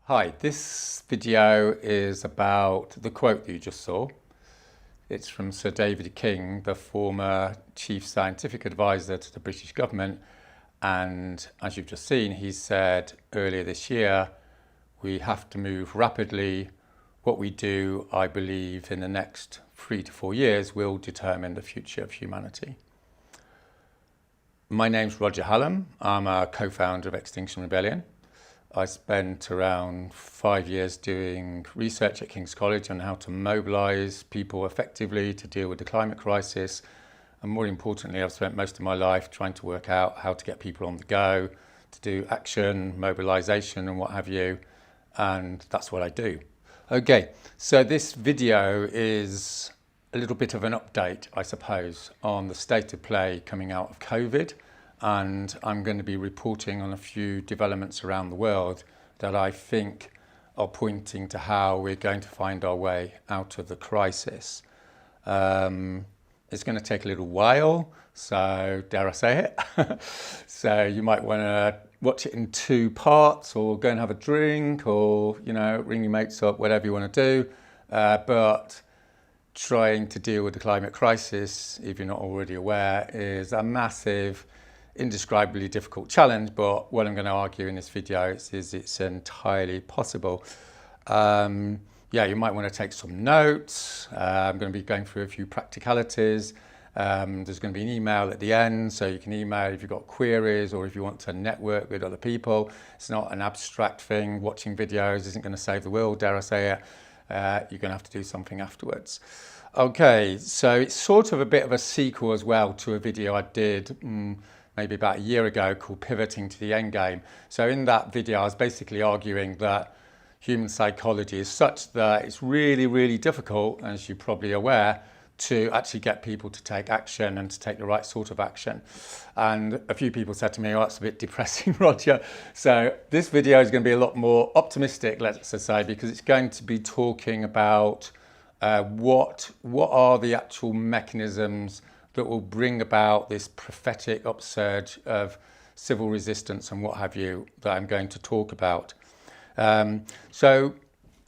Hi, this video is about the quote that you just saw. It's from Sir David King, the former chief scientific advisor to the British government. And as you've just seen, he said earlier this year, we have to move rapidly. What we do, I believe, in the next 3 to 4 years will determine the future of humanity. My name's Roger Hallam. I'm a co-founder of Extinction Rebellion. I spent around 5 years doing research at King's College on how to mobilise people effectively to deal with the climate crisis. And more importantly, I've spent most of my life trying to work out how to get people on the go, to do action, mobilisation and what have you. And that's what I do. Okay, so this video is a little bit of an update, I suppose, on the state of play coming out of COVID. And I'm going to be reporting on a few developments around the world that I think are pointing to how we're going to find our way out of the crisis. It's going to take a little while, so dare I say it. So you might want to watch it in 2 parts, or go and have a drink, or ring your mates up, whatever you want to do. But trying to deal with the climate crisis, if you're not already aware, is a massive, indescribably difficult challenge, but what I'm going to argue in this video is it's entirely possible. You might want to take some notes. I'm going to be going through a few practicalities. There's going to be an email at the end, so you can email if you've got queries or if you want to network with other people. It's not an abstract thing. Watching videos isn't going to save the world, dare I say it. You're going to have to do something afterwards. Okay, so it's sort of a bit of a sequel as well to a video I did maybe about a year ago called Pivoting to the Endgame. So in that video, I was basically arguing that human psychology is such that it's really, really difficult, as you're probably aware, to actually get people to take action and to take the right sort of action. And a few people said to me, oh, that's a bit depressing, Roger. So this video is going to be a lot more optimistic, let's say, because it's going to be talking about what are the actual mechanisms that will bring about this prophetic upsurge of civil resistance and what have you that I'm going to talk about. So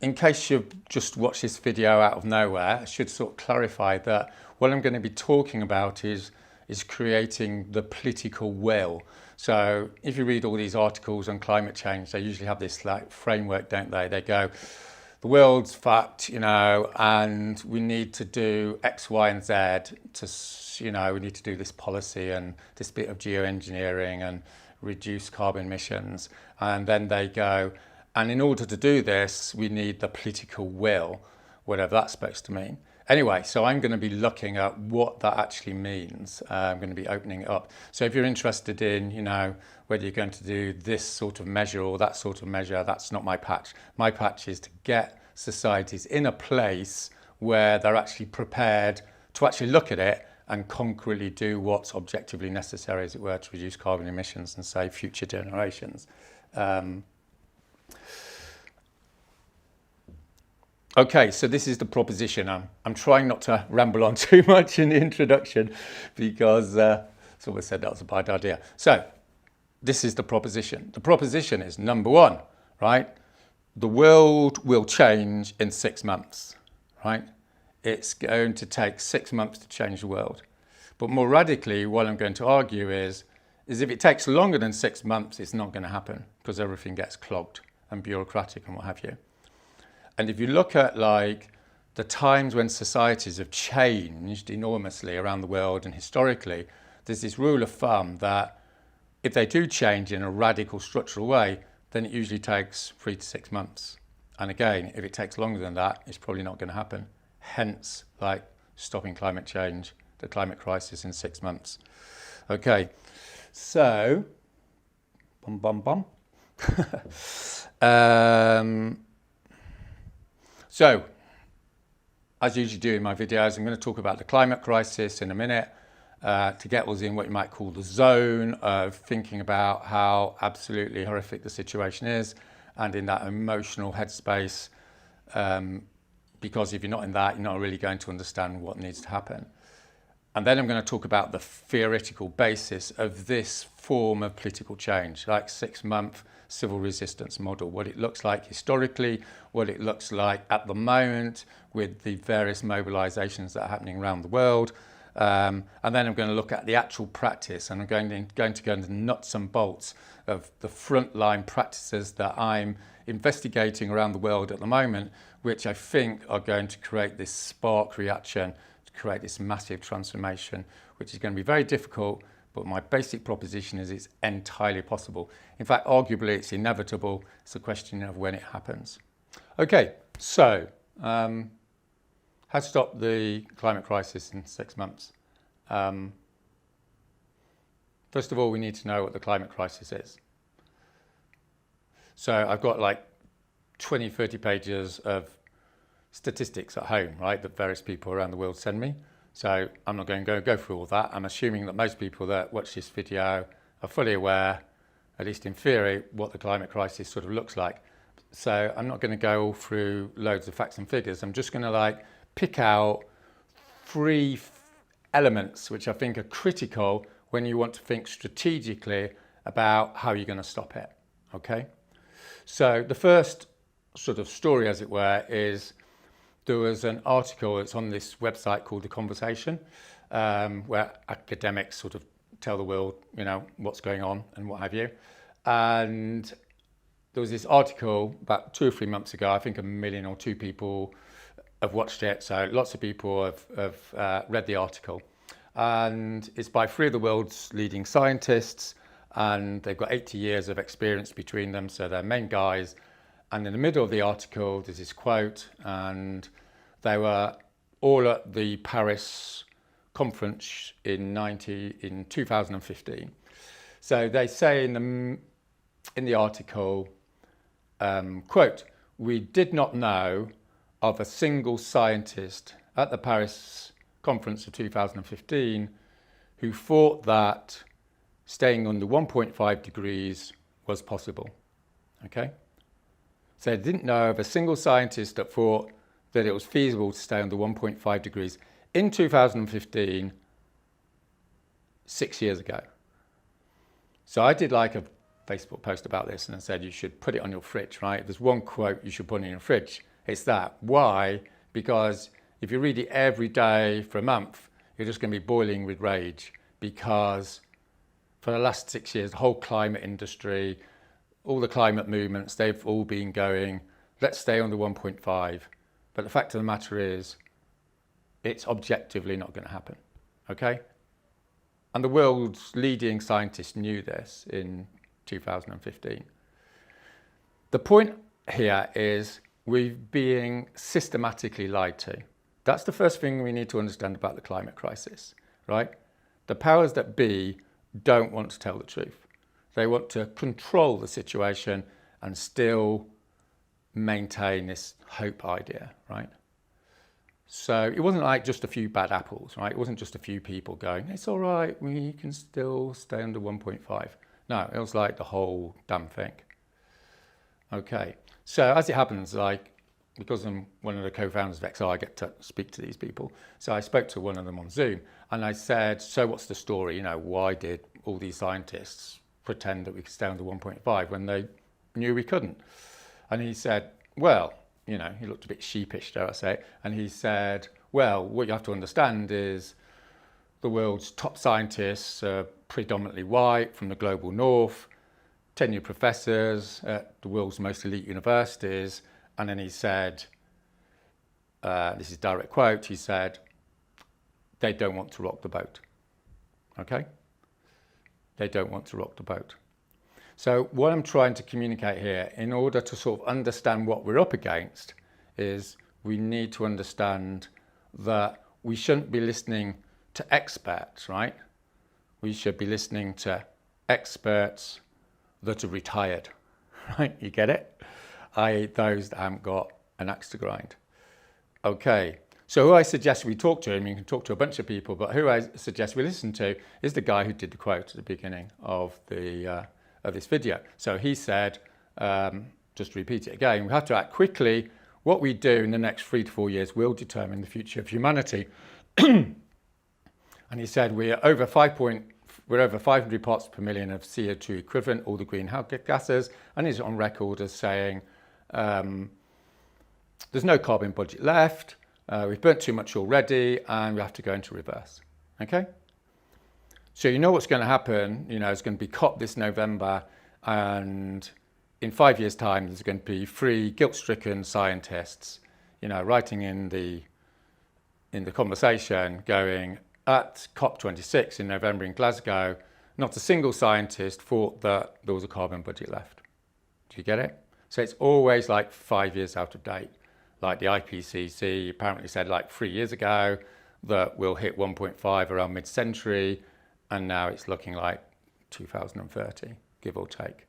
in case you've just watched this video out of nowhere, I should sort of clarify that what I'm going to be talking about is creating the political will. So if you read all these articles on climate change, they usually have this framework, don't they? They go, the world's fucked, and we need to do X, Y, and Z to, we need to do this policy and this bit of geoengineering and reduce carbon emissions. And then they go, and in order to do this, we need the political will, whatever that's supposed to mean. Anyway, so I'm going to be looking at what that actually means. I'm going to be opening it up. So if you're interested in, whether you're going to do this sort of measure or that sort of measure, that's not my patch. My patch is to get societies in a place where they're actually prepared to actually look at it and concretely do what's objectively necessary, as it were, to reduce carbon emissions and save future generations. Okay, so this is the proposition. I'm trying not to ramble on too much in the introduction because someone said that was a bad idea. So this is the proposition. The proposition is number 1, right? The world will change in 6 months, right? It's going to take 6 months to change the world. But more radically, what I'm going to argue is if it takes longer than 6 months, it's not going to happen because everything gets clogged and bureaucratic and what have you. And if you look at the times when societies have changed enormously around the world and historically, there's this rule of thumb that if they do change in a radical structural way, then it usually takes 3 to 6 months. And again, if it takes longer than that, it's probably not going to happen. Hence, stopping climate change, the climate crisis in 6 months. Okay, so, So, as I usually do in my videos, I'm going to talk about the climate crisis in a minute to get us in what you might call the zone of thinking about how absolutely horrific the situation is and in that emotional headspace, because if you're not in that, you're not really going to understand what needs to happen. And then I'm going to talk about the theoretical basis of this form of political change, like 6 month civil resistance model, what it looks like historically, what it looks like at the moment with the various mobilisations that are happening around the world. And then I'm going to look at the actual practice, and I'm going to go into the nuts and bolts of the frontline practices that I'm investigating around the world at the moment, which I think are going to create this spark reaction, to create this massive transformation, which is going to be very difficult, but my basic proposition is it's entirely possible. In fact, arguably it's inevitable. It's a question of when it happens. Okay, so how to stop the climate crisis in 6 months. First of all, we need to know what the climate crisis is. So I've got like 20, 30 pages of statistics at home, right, that various people around the world send me. So I'm not going to go through all that. I'm assuming that most people that watch this video are fully aware, at least in theory, what the climate crisis sort of looks like. So I'm not going to go all through loads of facts and figures. I'm just going to like pick out 3 elements which I think are critical when you want to think strategically about how you're going to stop it. Okay? So the first sort of story, as it were, is there was an article that's on this website called The Conversation, where academics sort of tell the world, you know, what's going on and what have you. And there was this article about 2 or 3 months ago. I think 1 million or 2 people have watched it. So lots of people have read the article. And it's by 3 of the world's leading scientists. And they've got 80 years of experience between them. So they're main guys. And in the middle of the article, there's this quote, and they were all at the Paris conference in 2015. So they say in the article, quote, "We did not know of a single scientist at the Paris conference of 2015 who thought that staying under 1.5 degrees was possible." Okay? So they didn't know of a single scientist that thought that it was feasible to stay under 1.5 degrees in 2015, 6 years ago. So I did like a Facebook post about this, and I said you should put it on your fridge, right? If there's one quote you should put in your fridge, it's that. Why? Because if you read it every day for a month, you're just going to be boiling with rage, because for the last 6 years, the whole climate industry, all the climate movements, they've all been going, let's stay under 1.5. But the fact of the matter is, it's objectively not going to happen, okay? And the world's leading scientists knew this in 2015. The point here is we're being systematically lied to. That's the first thing we need to understand about the climate crisis, right? The powers that be don't want to tell the truth. They want to control the situation and still maintain this hope idea, right? So it wasn't like just a few bad apples, right? It wasn't just a few people going, it's all right, we can still stay under 1.5. No, it was like the whole damn thing. Okay, so as it happens, like, because I'm one of the co-founders of XR, I get to speak to these people. So I spoke to one of them on Zoom, and I said, so what's the story? You know, why did all these scientists pretend that we could stay under 1.5 when they knew we couldn't? And he said, well, you know, he looked a bit sheepish, dare I say, and he said, well, what you have to understand is the world's top scientists are predominantly white from the global north, tenured professors at the world's most elite universities. And then he said, this is a direct quote, he said, they don't want to rock the boat, okay? They don't want to rock the boat. So what I'm trying to communicate here, in order to sort of understand what we're up against, is we need to understand that we shouldn't be listening to experts, right? We should be listening to experts that are retired, right? You get it? I.e. those that haven't got an axe to grind. Okay, so who I suggest we talk to, and you can talk to a bunch of people, but who I suggest we listen to is the guy who did the quote at the beginning of this video. So he said, just to repeat it again, we have to act quickly. What we do in the next 3 to 4 years will determine the future of humanity. And he said we are over 5.5 we're over 500 parts per million of CO2 equivalent, all the greenhouse gases, and he's on record as saying there's no carbon budget left, we've burnt too much already, and we have to go into reverse. Okay? So you know what's going to happen, it's going to be COP this November, and in 5 years' time, there's going to be 3 guilt-stricken scientists, writing in the conversation going, at COP26 in November in Glasgow, not a single scientist thought that there was a carbon budget left. Do you get it? So it's always like 5 years out of date. Like the IPCC apparently said like 3 years ago that we'll hit 1.5 around mid-century, and now it's looking like 2030, give or take.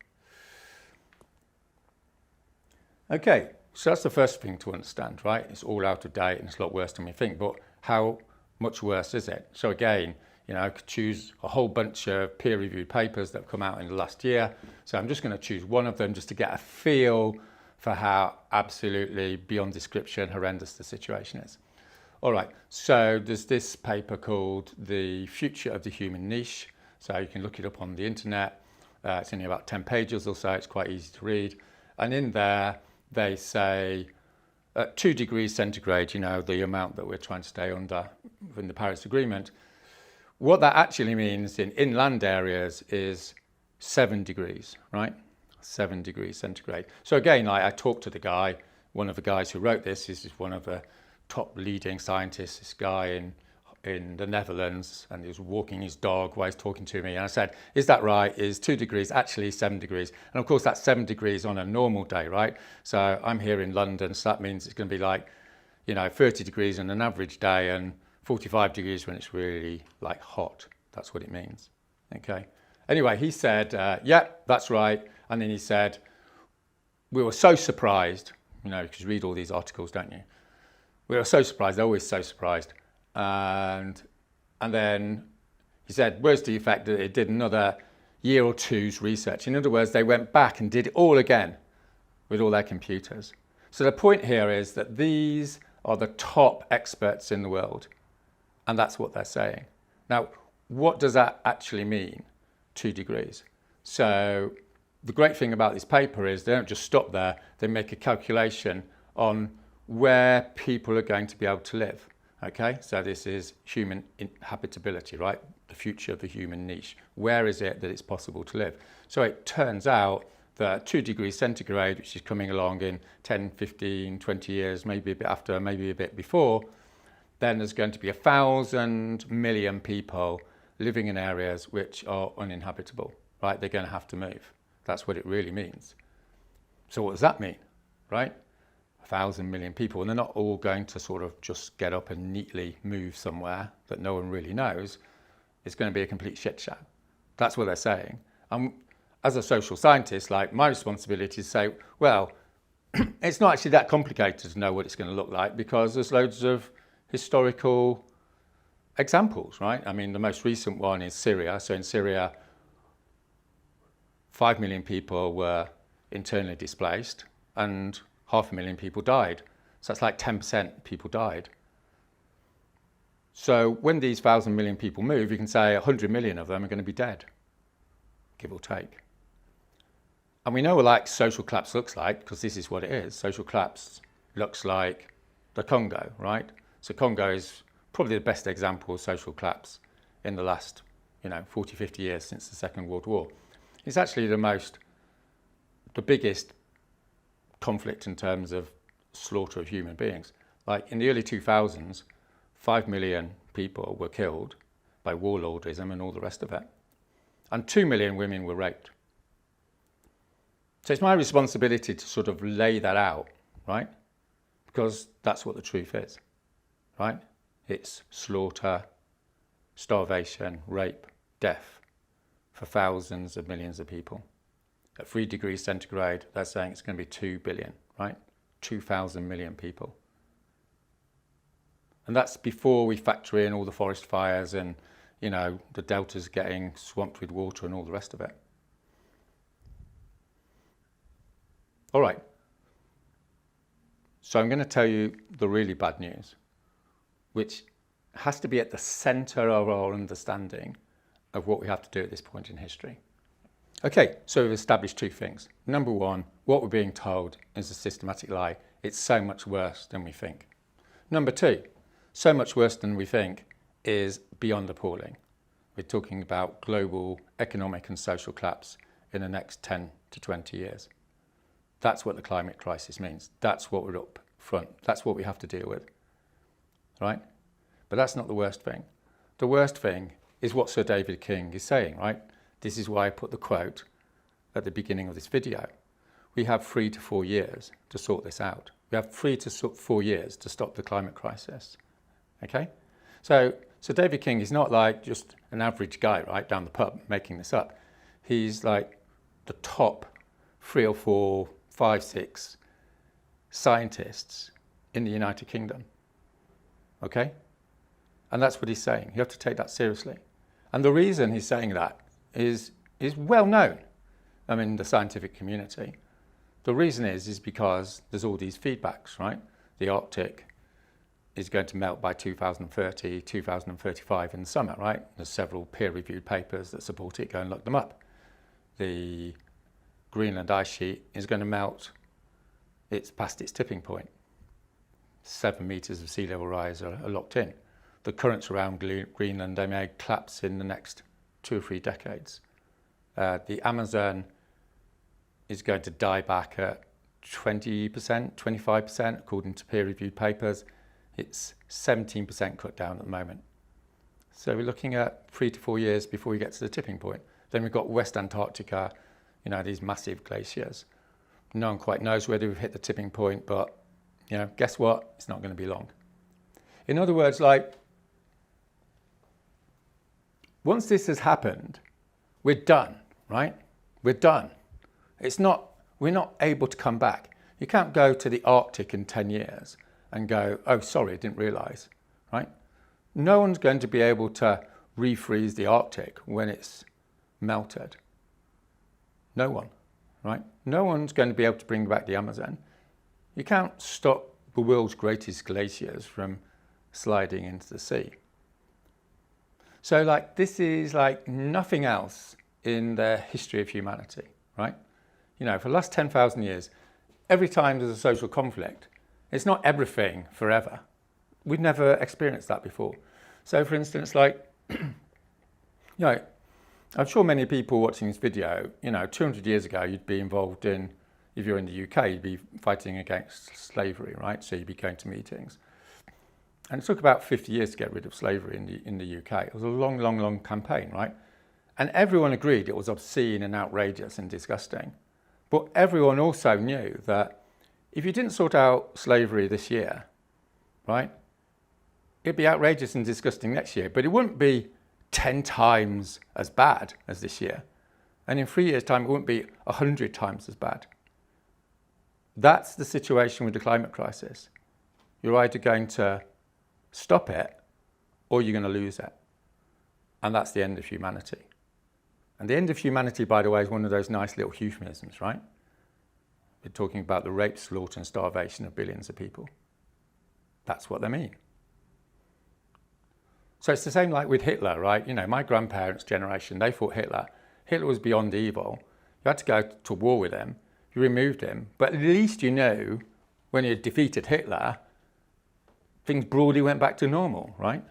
Okay, so that's the first thing to understand, right? It's all out of date and it's a lot worse than we think, but how much worse is it? So again, I could choose a whole bunch of peer-reviewed papers that have come out in the last year. So I'm just going to choose one of them just to get a feel for how absolutely beyond description horrendous the situation is. All right, so there's this paper called The Future of the Human Niche. So you can look it up on the internet. It's only about 10 pages or so. It's quite easy to read. And in there, they say at 2 degrees centigrade, the amount that we're trying to stay under in the Paris Agreement, what that actually means in inland areas is 7 degrees, right? 7 degrees centigrade. So again, I talked to the guy, one of the guys who wrote this. This is one of the top leading scientists, this guy in the Netherlands, and he was walking his dog while he's talking to me. And I said, is that right? Is 2 degrees actually 7 degrees? And of course, that's 7 degrees on a normal day, right? So I'm here in London, so that means it's going to be like, 30 degrees on an average day and 45 degrees when it's really like hot. That's what it means. Okay. Anyway, he said, yeah, that's right. And then he said, we were so surprised, because you read all these articles, don't you? We were so surprised, they're always so surprised. And then he said, where's the effect that it did another year or two's research? In other words, they went back and did it all again with all their computers. So the point here is that these are the top experts in the world, and that's what they're saying. Now, what does that actually mean, 2 degrees? So the great thing about this paper is they don't just stop there, they make a calculation on where people are going to be able to live. Okay, so this is human habitability, right? The future of the human niche. Where is it that it's possible to live? So it turns out that 2 degrees centigrade, which is coming along in 10, 15, 20 years, maybe a bit after, maybe a bit before, then there's going to be 1,000 million people living in areas which are uninhabitable, right? They're going to have to move. That's what it really means. So what does that mean, right? 1,000 million people, and they're not all going to sort of just get up and neatly move somewhere that no one really knows. It's going to be a complete shit show. That's what they're saying. As a social scientist, like my responsibility is to say, well, it's not actually that complicated to know what it's going to look like because there's loads of historical examples, right? I mean, the most recent one is Syria. So in Syria, 5 million people were internally displaced and 500,000 people died. So that's like 10% people died. So when these 1,000 million people move, you can say 100 million of them are going to be dead, give or take. And we know what like social collapse looks like because this is what it is. Social collapse looks like the Congo, right? So Congo is probably the best example of social collapse in the last, 40, 50 years since the Second World War. It's actually the biggest conflict in terms of slaughter of human beings. Like in the early 2000s, 5 million people were killed by warlordism and all the rest of it. And 2 million women were raped. So it's my responsibility to sort of lay that out, right? Because that's what the truth is, right? It's slaughter, starvation, rape, death for thousands of millions of people. At 3 degrees centigrade, they're saying it's going to be 2 billion, right? 2,000 million people. And that's before we factor in all the forest fires and, the deltas getting swamped with water and all the rest of it. All right. So I'm going to tell you the really bad news, which has to be at the center of our understanding of what we have to do at this point in history. Okay, so we've established two things. Number one, what we're being told is a systematic lie. It's so much worse than we think. Number two, so much worse than we think is beyond appalling. We're talking about global economic and social collapse in the next 10 to 20 years. That's what the climate crisis means. That's what we're up front. That's what we have to deal with, right? But that's not the worst thing. The worst thing is what Sir David King is saying, right? This is why I put the quote at the beginning of this video. We have 3 to 4 years to sort this out. We have 3 to 4 years to stop the climate crisis, okay? So David King is not like just an average guy, right, down the pub making this up. He's like the top 3 or 4, 5, 6 scientists in the United Kingdom, okay? And that's what he's saying. You have to take that seriously. And the reason he's saying that is well known, in the scientific community. The reason is because there's all these feedbacks, right? The Arctic is going to melt by 2030, 2035 in the summer, right? There's several peer-reviewed papers that support it. Go and look them up. The Greenland ice sheet is going to melt. It's past its tipping point. 7 meters of sea level rise are locked in. The currents around Greenland, they may collapse in the next 2 or 3 decades. The Amazon is going to die back at 20%, 25%, according to peer-reviewed papers. It's 17% cut down at the moment. So we're looking at 3 to 4 years before we get to the tipping point. Then we've got West Antarctica, these massive glaciers. No one quite knows whether we've hit the tipping point, but guess what? It's not going to be long. In other words, once this has happened, we're done, right? We're done. We're not able to come back. You can't go to the Arctic in 10 years and go, oh, sorry, I didn't realise, right? No one's going to be able to refreeze the Arctic when it's melted. No one, right? No one's going to be able to bring back the Amazon. You can't stop the world's greatest glaciers from sliding into the sea. So this is like nothing else in the history of humanity, right? For the last 10,000 years, every time there's a social conflict, it's not everything forever. We've never experienced that before. So for instance, I'm sure many people watching this video, 200 years ago, you'd be involved in, if you're in the UK, you'd be fighting against slavery, right? So you'd be going to meetings. And it took about 50 years to get rid of slavery in the UK. It was a long, long, long campaign, right? And everyone agreed it was obscene and outrageous and disgusting. But everyone also knew that if you didn't sort out slavery this year, right, it'd be outrageous and disgusting next year, but it wouldn't be 10 times as bad as this year. And in 3 years' time, it wouldn't be 100 times as bad. That's the situation with the climate crisis. You're either going to stop it or you're going to lose it. And that's the end of humanity. And the end of humanity, by the way, is one of those nice little euphemisms, right? We're talking about the rape, slaughter and starvation of billions of people. That's what they mean. So it's the same like with Hitler, right? My grandparents' generation, they thought Hitler was beyond evil. You had to go to war with him. You removed him. But at least you knew when you had defeated Hitler, things broadly went back to normal, right?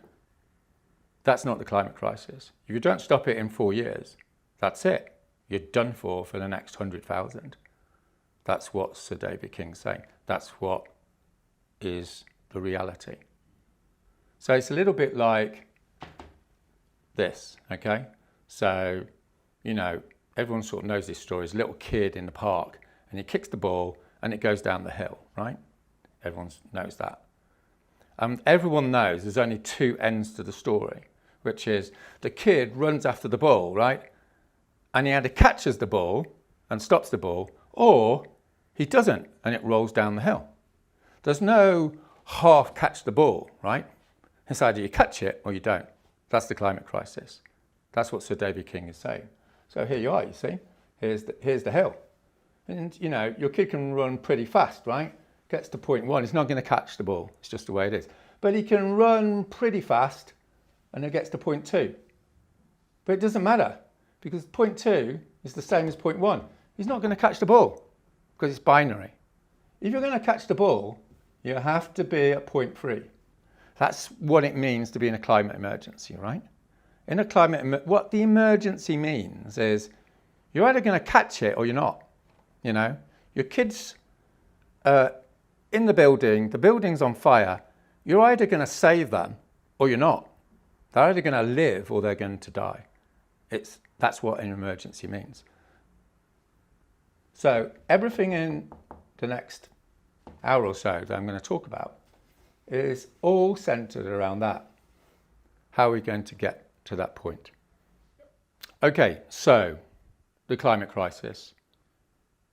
That's not the climate crisis. If you don't stop it in 4 years, that's it. You're done for the next 100,000. That's what Sir David King's saying. That's what is the reality. So it's a little bit like this, okay? So, everyone sort of knows this story. There's a little kid in the park and he kicks the ball and it goes down the hill, right? Everyone knows that. Everyone knows there's only 2 ends to the story, which is the kid runs after the ball, right? And he either catches the ball and stops the ball, or he doesn't and it rolls down the hill. There's no half catch the ball, right? It's either you catch it or you don't. That's the climate crisis. That's what Sir David King is saying. So here you are, you see. Here's the hill. And, your kid can run pretty fast, right? Gets to point 1, he's not going to catch the ball. It's just the way it is. But he can run pretty fast and it gets to point 2. But it doesn't matter because point 2 is the same as point 1. He's not going to catch the ball because it's binary. If you're going to catch the ball, you have to be at point 3. That's what it means to be in a climate emergency, right? In a what the emergency means is you're either going to catch it or you're not. You know, your kids in the building's on fire. You're either going to save them or you're not. They're either going to live or they're going to die. That's what an emergency means. So everything in the next hour or so that I'm going to talk about is all centered around that. How are we going to get to that point? Okay, so the climate crisis.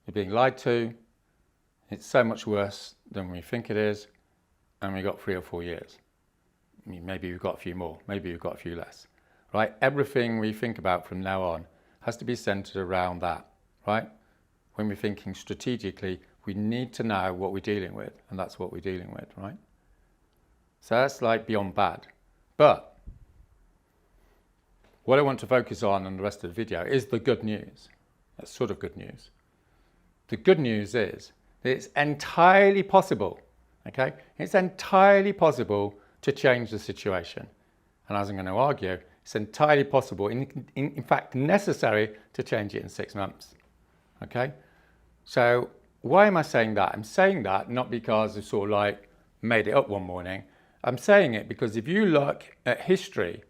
You're being lied to. It's so much worse than we think it is. And we've got 3 or 4 years. I mean, maybe we've got a few more. Maybe we've got a few less. Right? Everything we think about from now on has to be centered around that. Right? When we're thinking strategically, we need to know what we're dealing with. And that's what we're dealing with. Right? So that's like beyond bad. But what I want to focus on in the rest of the video is the good news. That's sort of good news. The good news is that it's entirely possible, okay? It's entirely possible to change the situation. And as I'm going to argue, it's entirely possible, in fact necessary, to change it in 6 months, okay? So why am I saying that? I'm saying that not because I sort of like made it up one morning. I'm saying it because if you look at history,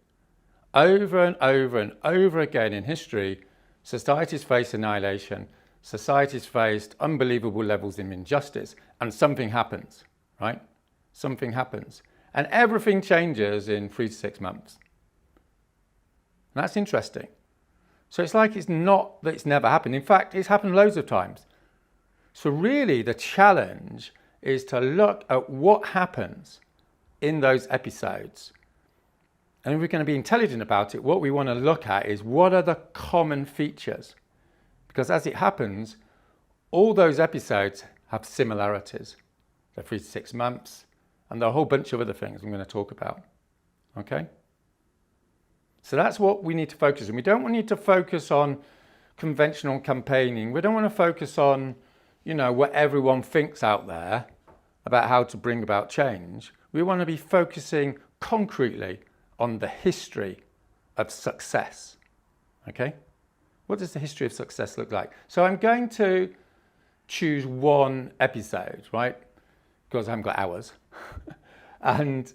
over and over and over again in history, societies face annihilation, societies faced unbelievable levels of injustice, and something happens, right? Something happens. And everything changes in 3 to 6 months. And that's interesting. So it's like it's not that it's never happened. In fact, it's happened loads of times. So really the challenge is to look at what happens in those episodes. And if we're going to be intelligent about it, what we want to look at is what are the common features? Because as it happens, all those episodes have similarities. They're 3 to 6 months, and there are a whole bunch of other things I'm going to talk about. Okay? So that's what we need to focus on. We don't need to focus on conventional campaigning. We don't want to focus on, you know, what everyone thinks out there about how to bring about change. We want to be focusing concretely on the history of success. Okay? What does the history of success look like? So I'm going to choose one episode, right? Because I haven't got hours. And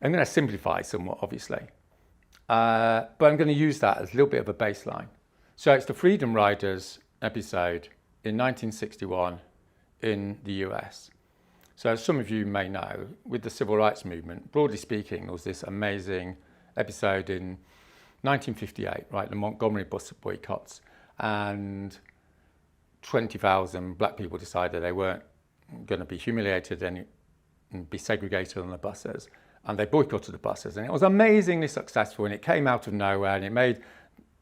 I'm going to simplify somewhat, obviously. But I'm going to use that as a little bit of a baseline. So it's the Freedom Riders episode in 1961 in the US. So as some of you may know, with the civil rights movement, broadly speaking, there was this amazing episode in 1958, right, the Montgomery bus boycotts, and 20,000 black people decided they weren't going to be humiliated and be segregated on the buses, and they boycotted the buses, and it was amazingly successful, and it came out of nowhere, and it made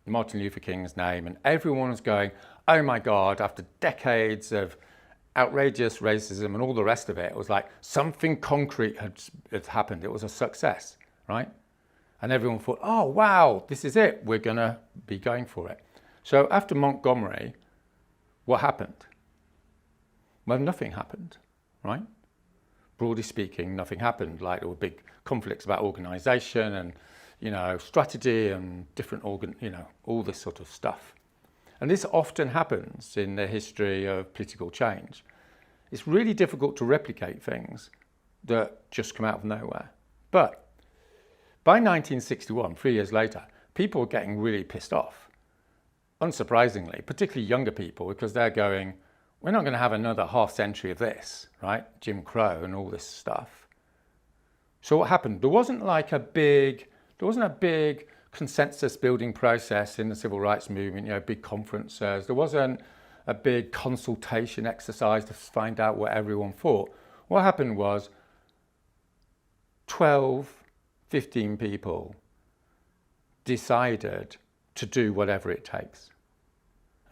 Martin Luther King's name, and everyone was going, oh my God, after decades of outrageous racism and all the rest of it, it was like something concrete had happened. It was a success, right? And everyone thought, oh, wow, this is it. We're going to be going for it. So after Montgomery, what happened? Well, nothing happened, right? Broadly speaking, nothing happened. Like there were big conflicts about organization and, you know, strategy and different all this sort of stuff. And this often happens in the history of political change. It's really difficult to replicate things that just come out of nowhere. But by 1961, 3 years later, people were getting really pissed off. Unsurprisingly, particularly younger people, because they're going, we're not going to have another half century of this, right? Jim Crow and all this stuff. So what happened? There wasn't a big consensus building process in the civil rights movement, you know, big conferences. There wasn't a big consultation exercise to find out what everyone thought. What happened was 12, 15 people decided to do whatever it takes.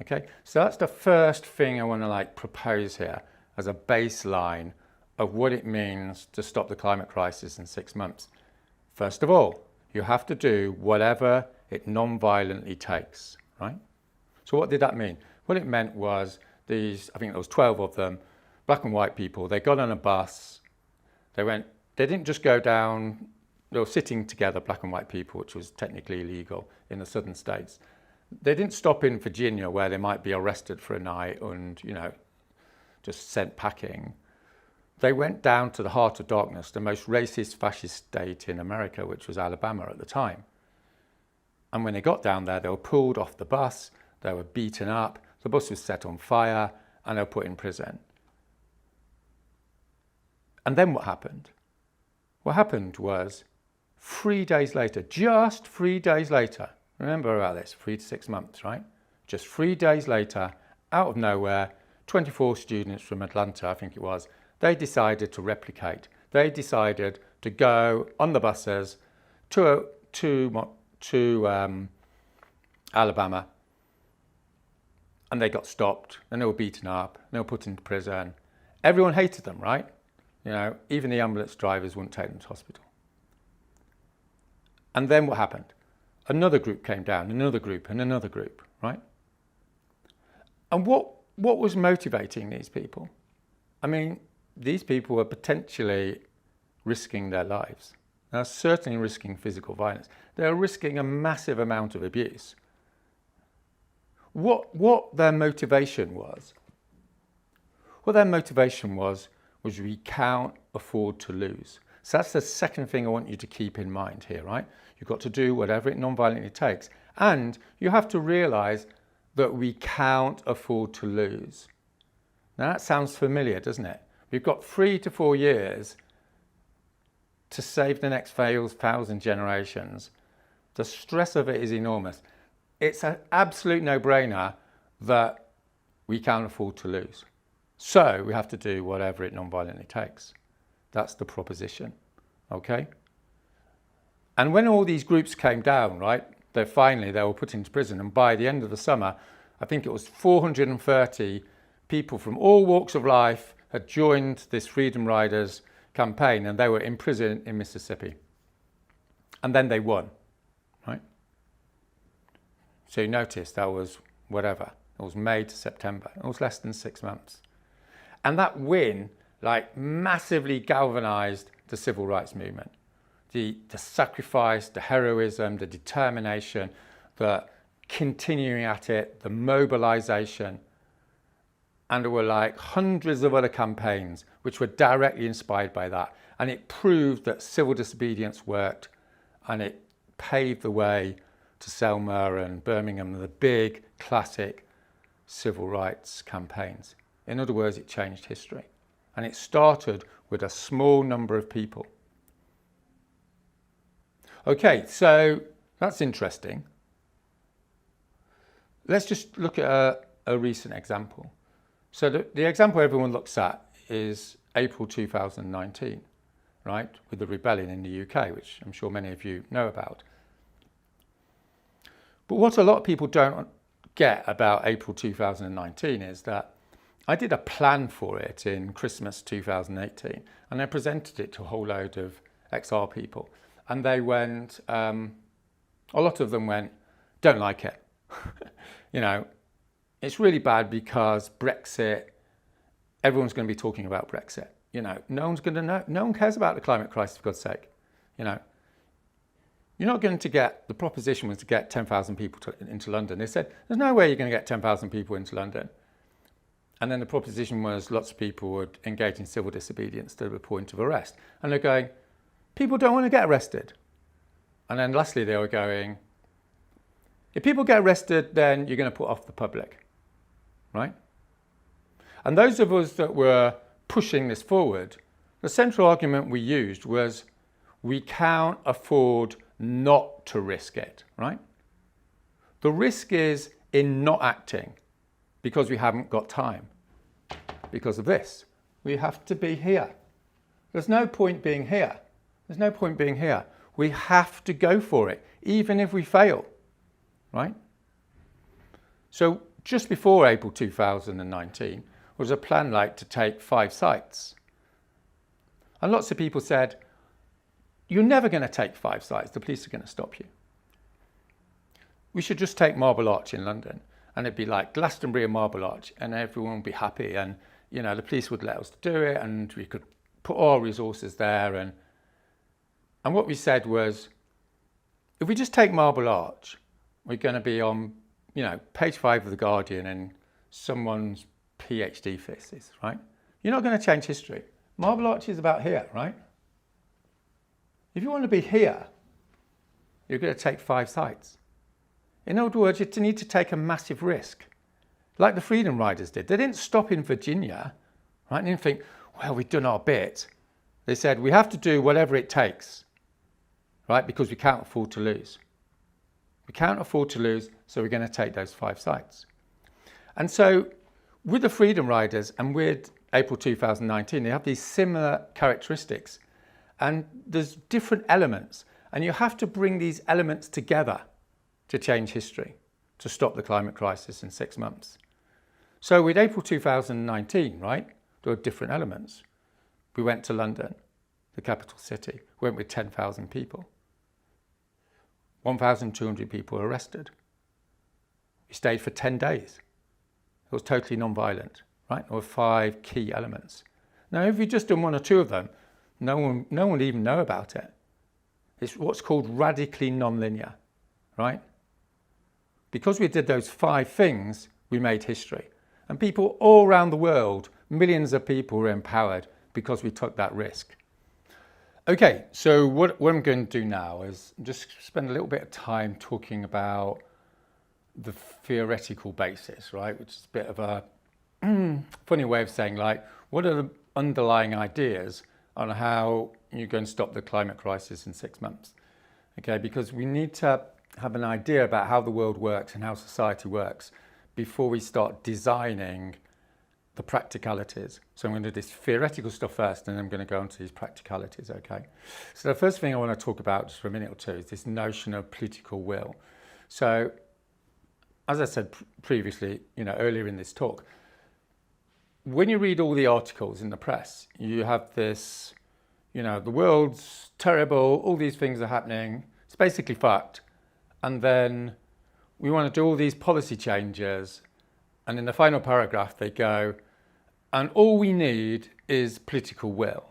Okay, so that's the first thing I want to propose here as a baseline of what it means to stop the climate crisis in 6 months. First of all, you have to do whatever it non-violently takes, right? So what did that mean? What it meant was these, I think there was 12 of them, black and white people, they got on a bus, they didn't just go down, they were sitting together, black and white people, which was technically illegal in the southern states. They didn't stop in Virginia where they might be arrested for a night and, just sent packing. They went down to the heart of darkness, the most racist, fascist state in America, which was Alabama at the time. And when they got down there, they were pulled off the bus, they were beaten up, the bus was set on fire, and they were put in prison. And then what happened? What happened was 3 days later, just 3 days later, remember about this, 3 to 6 months, right? Just 3 days later, out of nowhere, 24 students from Atlanta, I think it was, they decided to replicate. They decided to go on the buses to Alabama, and they got stopped, and they were beaten up, and they were put into prison. Everyone hated them, right? Even the ambulance drivers wouldn't take them to hospital. And then what happened? Another group came down, another group, and another group, right? And what was motivating these people? I mean, these people were potentially risking their lives. They're certainly risking physical violence. They're risking a massive amount of abuse. What their motivation was? What their motivation was we can't afford to lose. So that's the second thing I want you to keep in mind here, right? You've got to do whatever it non-violently takes. And you have to realize that we can't afford to lose. Now that sounds familiar, doesn't it? We've got 3 to 4 years to save the next 1,000 generations. The stress of it is enormous. It's an absolute no-brainer that we can't afford to lose. So we have to do whatever it non-violently takes. That's the proposition, okay? And when all these groups came down, right, they were put into prison. And by the end of the summer, I think it was 430 people from all walks of life had joined this Freedom Riders campaign, and they were in prison in Mississippi. And then they won, right? So you notice that was whatever. It was May to September. It was less than 6 months. And that win, massively galvanized the civil rights movement. The sacrifice, the heroism, the determination, the continuing at it, the mobilization. And there were hundreds of other campaigns which were directly inspired by that. And it proved that civil disobedience worked, and it paved the way to Selma and Birmingham, the big classic civil rights campaigns. In other words, it changed history. And it started with a small number of people. Okay, so that's interesting. Let's just look at a recent example. So the example everyone looks at is April 2019, right, with the rebellion in the UK, which I'm sure many of you know about. But what a lot of people don't get about April 2019 is that I did a plan for it in Christmas 2018, and I presented it to a whole load of XR people. And they went, a lot of them went, don't like it. It's really bad because Brexit, everyone's going to be talking about Brexit. No one's going to know. No one cares about the climate crisis, for God's sake. You're not going to get, the proposition was to get 10,000 people into London. They said, there's no way you're going to get 10,000 people into London. And then the proposition was lots of people would engage in civil disobedience to the point of arrest. And they're going, people don't want to get arrested. And then lastly, they were going, if people get arrested, then you're going to put off the public, right? And those of us that were pushing this forward, the central argument we used was we can't afford not to risk it, right? The risk is in not acting because we haven't got time. Because of this, we have to be here. There's no point being here. There's no point being here. We have to go for it, even if we fail, right? So just before April 2019 was a plan to take 5 sites. And lots of people said, you're never going to take 5 sites. The police are going to stop you. we should just take Marble Arch in London, and it'd be like Glastonbury and Marble Arch, and everyone would be happy, and the police would let us do it, and we could put all our resources there. And what we said was, if we just take Marble Arch, we're going to be on, page 5 of The Guardian in someone's PhD thesis, right? You're not going to change history. Marble Arch is about here, right? If you want to be here, you're going to take 5 sites. In other words, you need to take a massive risk, like the Freedom Riders did. They didn't stop in Virginia, right? They didn't think, well, we've done our bit. They said, we have to do whatever it takes, right? Because we can't afford to lose. We can't afford to lose, so we're going to take those 5 sites. And so with the Freedom Riders and with April 2019, they have these similar characteristics. And there's different elements. And you have to bring these elements together to change history, to stop the climate crisis in 6 months. So with April 2019, right, there were different elements. We went to London, the capital city, went with 10,000 people. 1,200 people were arrested. We stayed for 10 days. It was totally non-violent, right? There were 5 key elements. Now, if you'd just done 1 or 2 of them, no one would even know about it. It's what's called radically non-linear, right? Because we did those 5 things, we made history. And people all around the world, millions of people were empowered because we took that risk. Okay, so what I'm going to do now is just spend a little bit of time talking about the theoretical basis, right? Which is a bit of a funny way of saying, like, what are the underlying ideas on how you're going to stop the climate crisis in 6 months? Okay, because we need to have an idea about how the world works and how society works before we start designing the practicalities. So I'm going to do this theoretical stuff first, and then I'm going to go on to these practicalities, okay? So the first thing I want to talk about just for a minute or two is this notion of political will. So as I said previously, earlier in this talk, when you read all the articles in the press, you have this, the world's terrible, all these things are happening, it's basically fucked. And then we want to do all these policy changes. And in the final paragraph, they go, and all we need is political will.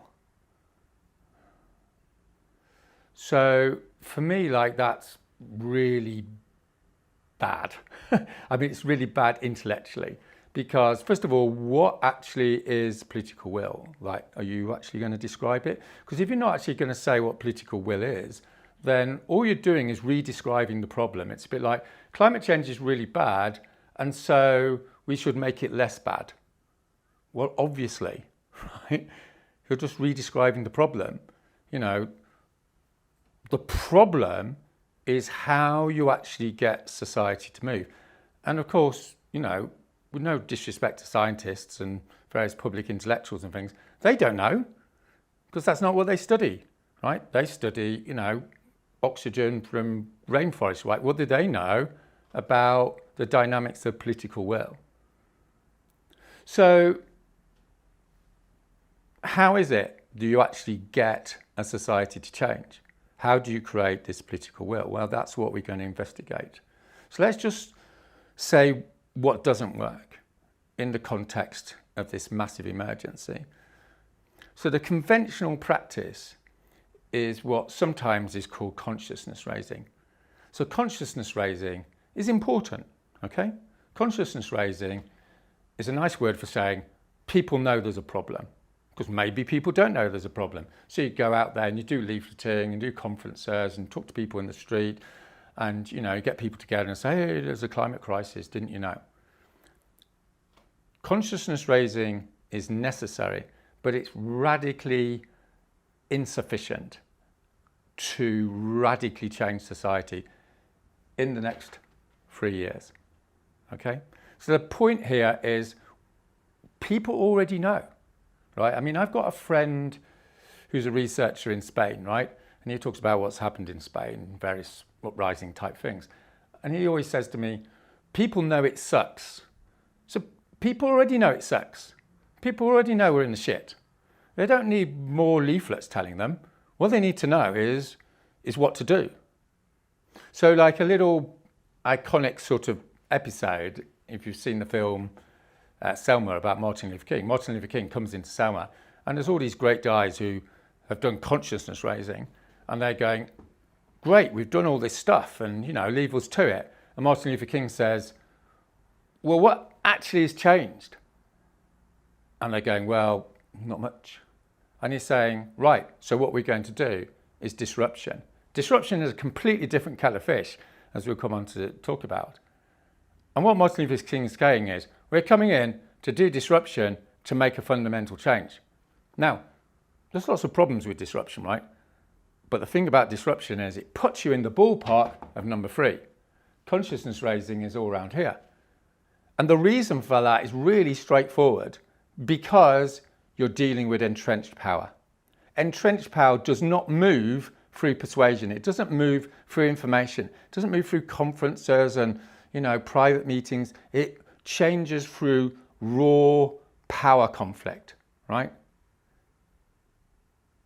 So for me, that's really bad. I mean, it's really bad intellectually. Because first of all, what actually is political will? Are you actually going to describe it? Because if you're not actually going to say what political will is, then all you're doing is re-describing the problem. It's a bit like climate change is really bad, and so we should make it less bad. Well, obviously, right? You're just re-describing the problem. The problem is how you actually get society to move. And of course, with no disrespect to scientists and various public intellectuals and things, they don't know, because that's not what they study, right? They study, oxygen from rainforests, right? What do they know about the dynamics of political will? So how is it do you actually get a society to change? How do you create this political will? Well, that's what we're going to investigate. So let's just say what doesn't work in the context of this massive emergency. So the conventional practice is what sometimes is called consciousness raising. So consciousness raising is important, okay? Consciousness raising is a nice word for saying people know there's a problem, because maybe people don't know there's a problem. So you go out there and you do leafleting and do conferences and talk to people in the street and, you get people together and say, hey, there's a climate crisis, didn't you know? Consciousness raising is necessary, but it's radically insufficient to radically change society in the next 3 years, okay? So the point here is people already know, right? I mean, I've got a friend who's a researcher in Spain, right? And he talks about what's happened in Spain, various uprising type things. And he always says to me, people know it sucks. So people already know it sucks. People already know we're in the shit. They don't need more leaflets telling them. What they need to know is what to do. So like a little iconic sort of episode, if you've seen the film Selma about Martin Luther King. Martin Luther King comes into Selma and there's all these great guys who have done consciousness raising and they're going, great, we've done all this stuff and, you know, leave us to it. And Martin Luther King says, well, what actually has changed? And they're going, well, not much. And he's saying, right, so what we're going to do is disruption. Disruption is a completely different kettle of fish, as we'll come on to talk about. And what Martin Luther King is saying is, we're coming in to do disruption to make a fundamental change. Now, there's lots of problems with disruption, right? But the thing about disruption is it puts you in the ballpark of number 3. Consciousness raising is all around here. And the reason for that is really straightforward, because you're dealing with entrenched power. Entrenched power does not move through persuasion. It doesn't move through information. It doesn't move through conferences and, you know, private meetings. It changes through raw power conflict, right?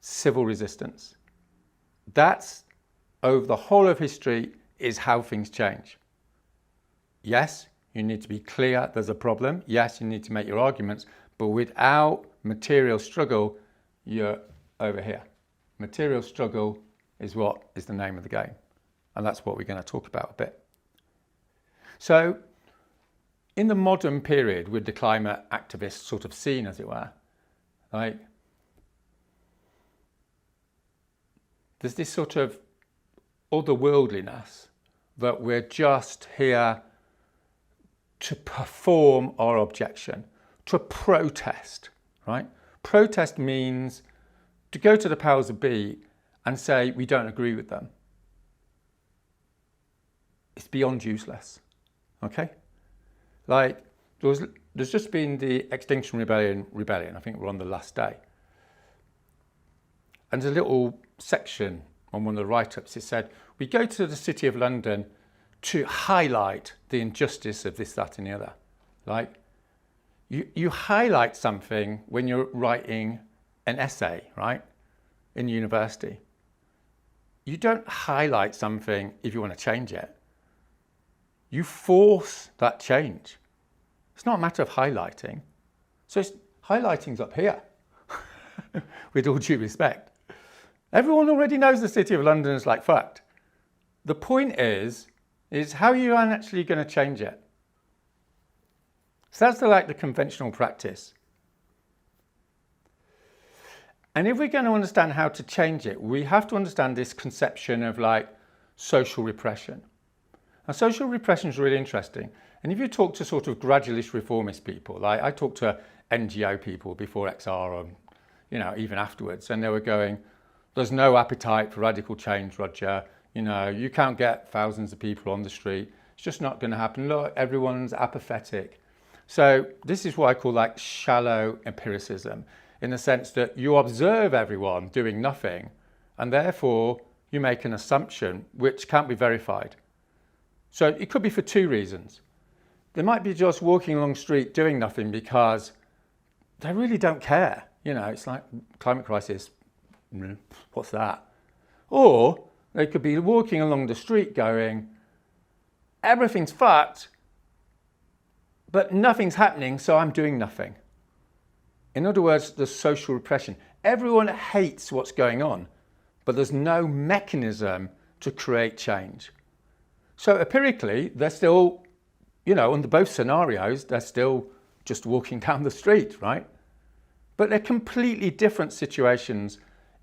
Civil resistance. That's, over the whole of history, is how things change. Yes, you need to be clear there's a problem. Yes, you need to make your arguments, but without material struggle, you're over here. Material struggle is what is the name of the game. And that's what we're going to talk about a bit. So, in the modern period, with the climate activist sort of scene, as it were, like, there's this sort of otherworldliness that we're just here to perform our objection, to protest, right? Protest means to go to the powers that be and say we don't agree with them. It's beyond useless, okay? Like, there's just been the Extinction Rebellion, I think we're on the last day. And there's a little section on one of the write-ups. It said, we go to the City of London to highlight the injustice of this, that and the other. Like, you highlight something when you're writing an essay, right, in university. You don't highlight something if you want to change it. You force that change. It's not a matter of highlighting. So highlighting's up here, with all due respect. Everyone already knows the City of London is like fucked. The point is how are you actually going to change it? So that's the conventional practice. And if we're going to understand how to change it, we have to understand this conception of social repression. Now, social repression is really interesting. And if you talk to sort of gradualist reformist people, I talked to NGO people before XR, and, you know, even afterwards, and they were going, there's no appetite for radical change, Roger. You know, you can't get thousands of people on the street. It's just not going to happen. Look, everyone's apathetic. So this is what I call shallow empiricism, in the sense that you observe everyone doing nothing, and therefore you make an assumption which can't be verified. So it could be for 2 reasons. They might be just walking along the street doing nothing because they really don't care. You know, it's like climate crisis. What's that? Or they could be walking along the street going, everything's fucked, but nothing's happening, so I'm doing nothing. In other words, there's social repression. Everyone hates what's going on, but there's no mechanism to create change. So empirically, they're still, you know, under both scenarios, they're still just walking down the street, right? But they're completely different situations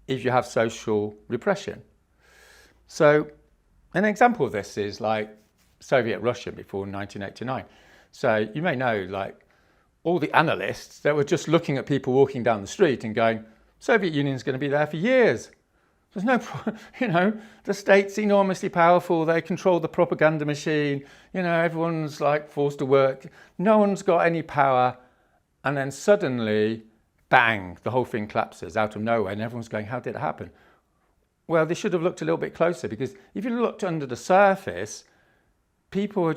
if you have social repression. So an example of this is Soviet Russia before 1989. So you may know, all the analysts that were just looking at people walking down the street and going, Soviet Union's going to be there for years. There's no, you know, the state's enormously powerful. They control the propaganda machine. You know, everyone's forced to work. No one's got any power. And then suddenly, bang, the whole thing collapses out of nowhere. And everyone's going, how did it happen? Well, they should have looked a little bit closer, because if you looked under the surface, people are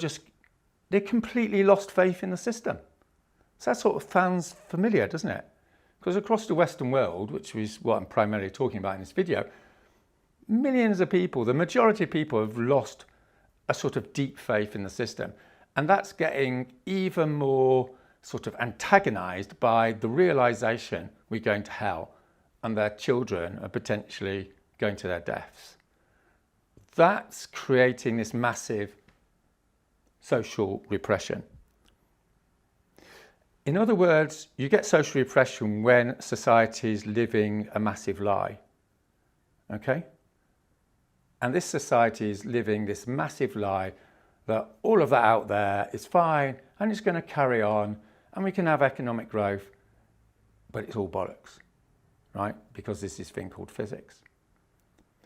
they completely lost faith in the system. So that sort of sounds familiar, doesn't it? Because across the Western world, which is what I'm primarily talking about in this video, millions of people, the majority of people have lost a sort of deep faith in the system. And that's getting even more sort of antagonized by the realization we're going to hell and their children are potentially going to their deaths. That's creating this massive social repression. In other words, you get social repression when society is living a massive lie. Okay? And this society is living this massive lie that all of that out there is fine and it's going to carry on and we can have economic growth, but it's all bollocks, right? Because this is thing called physics.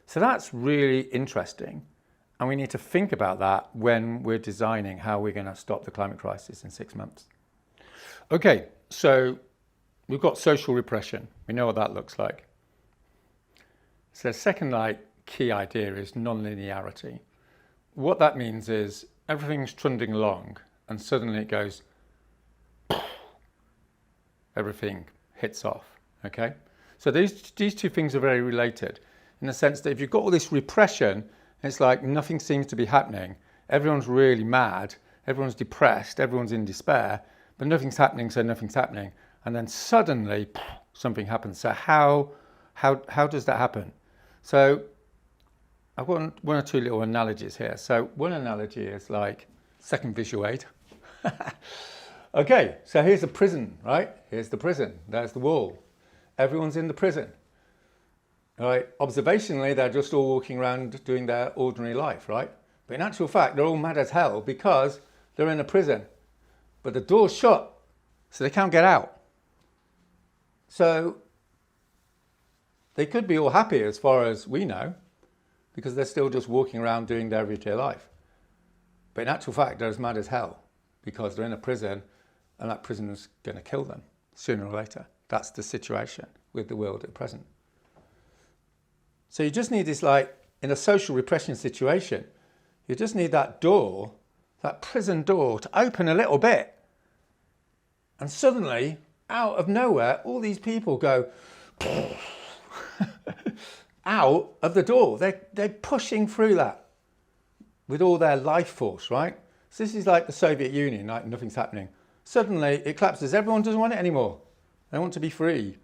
So that's really interesting. And we need to think about that when we're designing how we're going to stop the climate crisis in 6 months. Okay, so we've got social repression. We know what that looks like. So the second key idea is non-linearity. What that means is everything's trundling along and suddenly it goes, everything hits off, okay? So these two things are very related in the sense that if you've got all this repression, it's like nothing seems to be happening. Everyone's really mad, everyone's depressed, everyone's in despair, but nothing's happening, so nothing's happening. And then suddenly something happens. So how does that happen? So I've got one or two little analogies here. So one analogy is like second visual aid. Okay, so here's a prison, right? Here's the prison. There's the wall. Everyone's in the prison. Right? Observationally, they're just all walking around doing their ordinary life, right? But in actual fact, they're all mad as hell because they're in a prison. But the door's shut, so they can't get out. So they could be all happy as far as we know, because they're still just walking around doing their everyday life. But in actual fact, they're as mad as hell because they're in a prison and that prison is going to kill them sooner or later. That's the situation with the world at present. So you just need this, like, in a social repression situation, you just need that door, that prison door, to open a little bit. And suddenly, out of nowhere, all these people go out of the door. They're pushing through that with all their life force, right? So this is like the Soviet Union, like nothing's happening. Suddenly it collapses. Everyone doesn't want it anymore. They want to be free.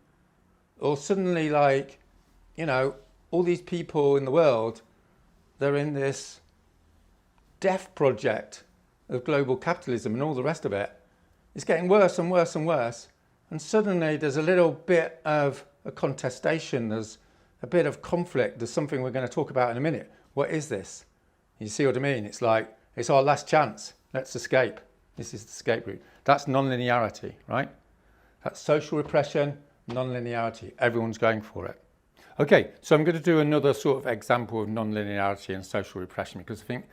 Or suddenly, like, you know, all these people in the world, they're in this death project of global capitalism and all the rest of it. It's getting worse and worse and worse. And suddenly there's a little bit of a contestation. There's a bit of conflict. There's something we're going to talk about in a minute. What is this? You see what I mean? It's like, it's our last chance. Let's escape. This is the escape route. That's non-linearity, right? That's social repression, non-linearity. Everyone's going for it. Okay, so I'm going to do another sort of example of non-linearity and social repression because I think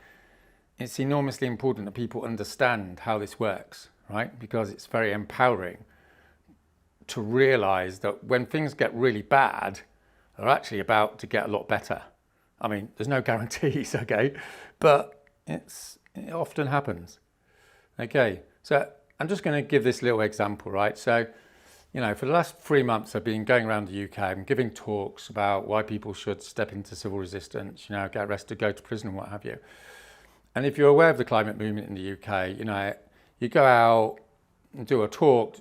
it's enormously important that people understand how this works, right? Because it's very empowering to realize that when things get really bad, they're actually about to get a lot better. I mean, there's no guarantees, okay? But it often happens. Okay, so I'm just going to give this little example, right? So, you know, for the last 3 months, I've been going around the UK and giving talks about why people should step into civil resistance, you know, get arrested, go to prison and what have you. And if you're aware of the climate movement in the UK, you know, you go out and do a talk,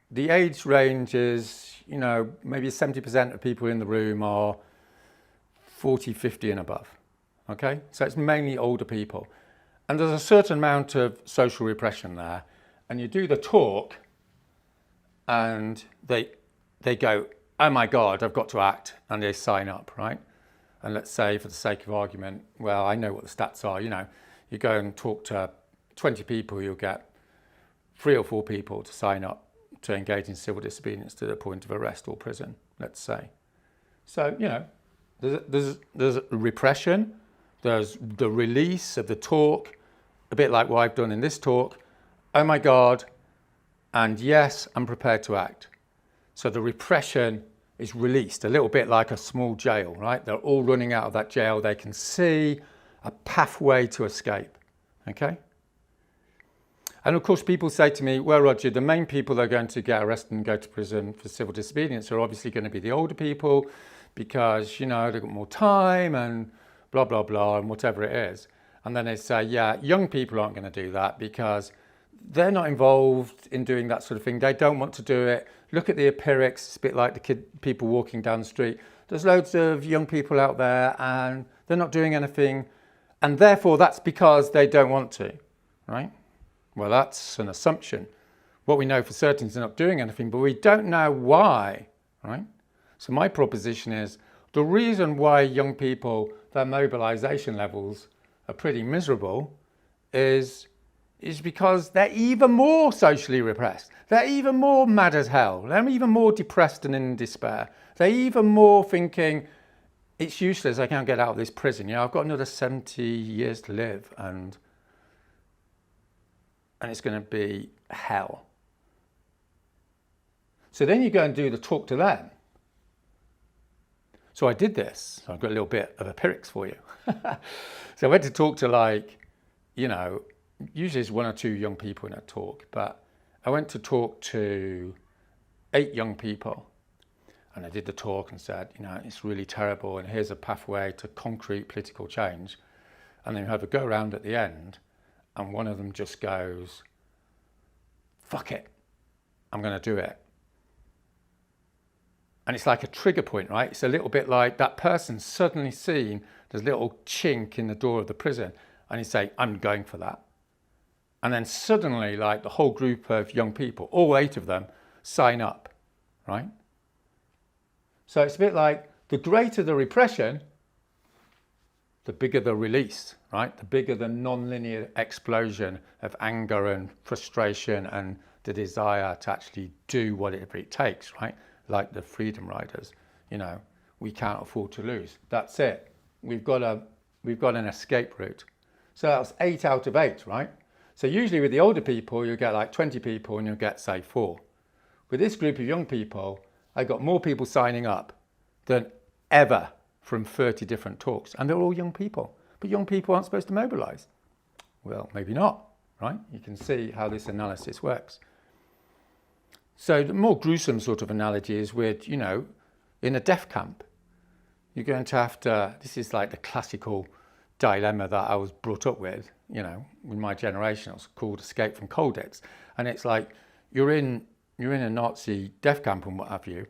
the age range is, you know, maybe 70% of people in the room are 40, 50 and above, okay? So it's mainly older people. And there's a certain amount of social repression there. And you do the talk and they go, oh my God, I've got to act, and they sign up, right? And let's say, for the sake of argument, well, I know what the stats are, you know, you go and talk to 20 people, you'll get 3 or 4 people to sign up to engage in civil disobedience to the point of arrest or prison, let's say. So, you know, there's repression, there's the release of the talk, a bit like what I've done in this talk. Oh my God, and yes, I'm prepared to act. So the repression is released, a little bit like a small jail, right? They're all running out of that jail. They can see a pathway to escape, okay? And of course, people say to me, well, Roger, the main people that are going to get arrested and go to prison for civil disobedience are obviously going to be the older people because, you know, they've got more time and blah, blah, blah, and whatever it is. And then they say, yeah, young people aren't going to do that because they're not involved in doing that sort of thing. They don't want to do it. Look at the empirics. It's a bit like the people walking down the street. There's loads of young people out there and they're not doing anything. And therefore, that's because they don't want to, right? Well, that's an assumption. What we know for certain is they're not doing anything, but we don't know why, right? So my proposition is the reason why young people, their mobilization levels are pretty miserable is because they're even more socially repressed. They're even more mad as hell. They're even more depressed and in despair. They're even more thinking, it's useless, I can't get out of this prison. You know, I've got another 70 years to live and it's going to be hell. So then you go and do the talk to them. So I did this. So I've got a little bit of empirics for you. So I went to talk to usually it's 1 or 2 young people in a talk, but I went to talk to 8 young people. And I did the talk and said, it's really terrible and here's a pathway to concrete political change. And then you have a go around at the end and one of them just goes, fuck it, I'm going to do it. And it's like a trigger point, right? It's a little bit like that person suddenly seen there's a little chink in the door of the prison and he's saying, I'm going for that. And then suddenly, like the whole group of young people, all 8 of them, sign up, right? So it's a bit like the greater the repression, the bigger the release, right? The bigger the non-linear explosion of anger and frustration and the desire to actually do whatever it takes, right? Like the freedom riders, we can't afford to lose. That's it. We've got an escape route. So that's 8 out of 8, right? So usually with the older people, you get like 20 people and you'll get, say, 4. With this group of young people, I got more people signing up than ever from 30 different talks. And they're all young people. But young people aren't supposed to mobilize. Well, maybe not, right? You can see how this analysis works. So the more gruesome sort of analogy is with, in a death camp. You're going to have to, this is like the classical dilemma that I was brought up with, with my generation. It was called Escape from Colditz. And it's like, you're in a Nazi death camp and what have you,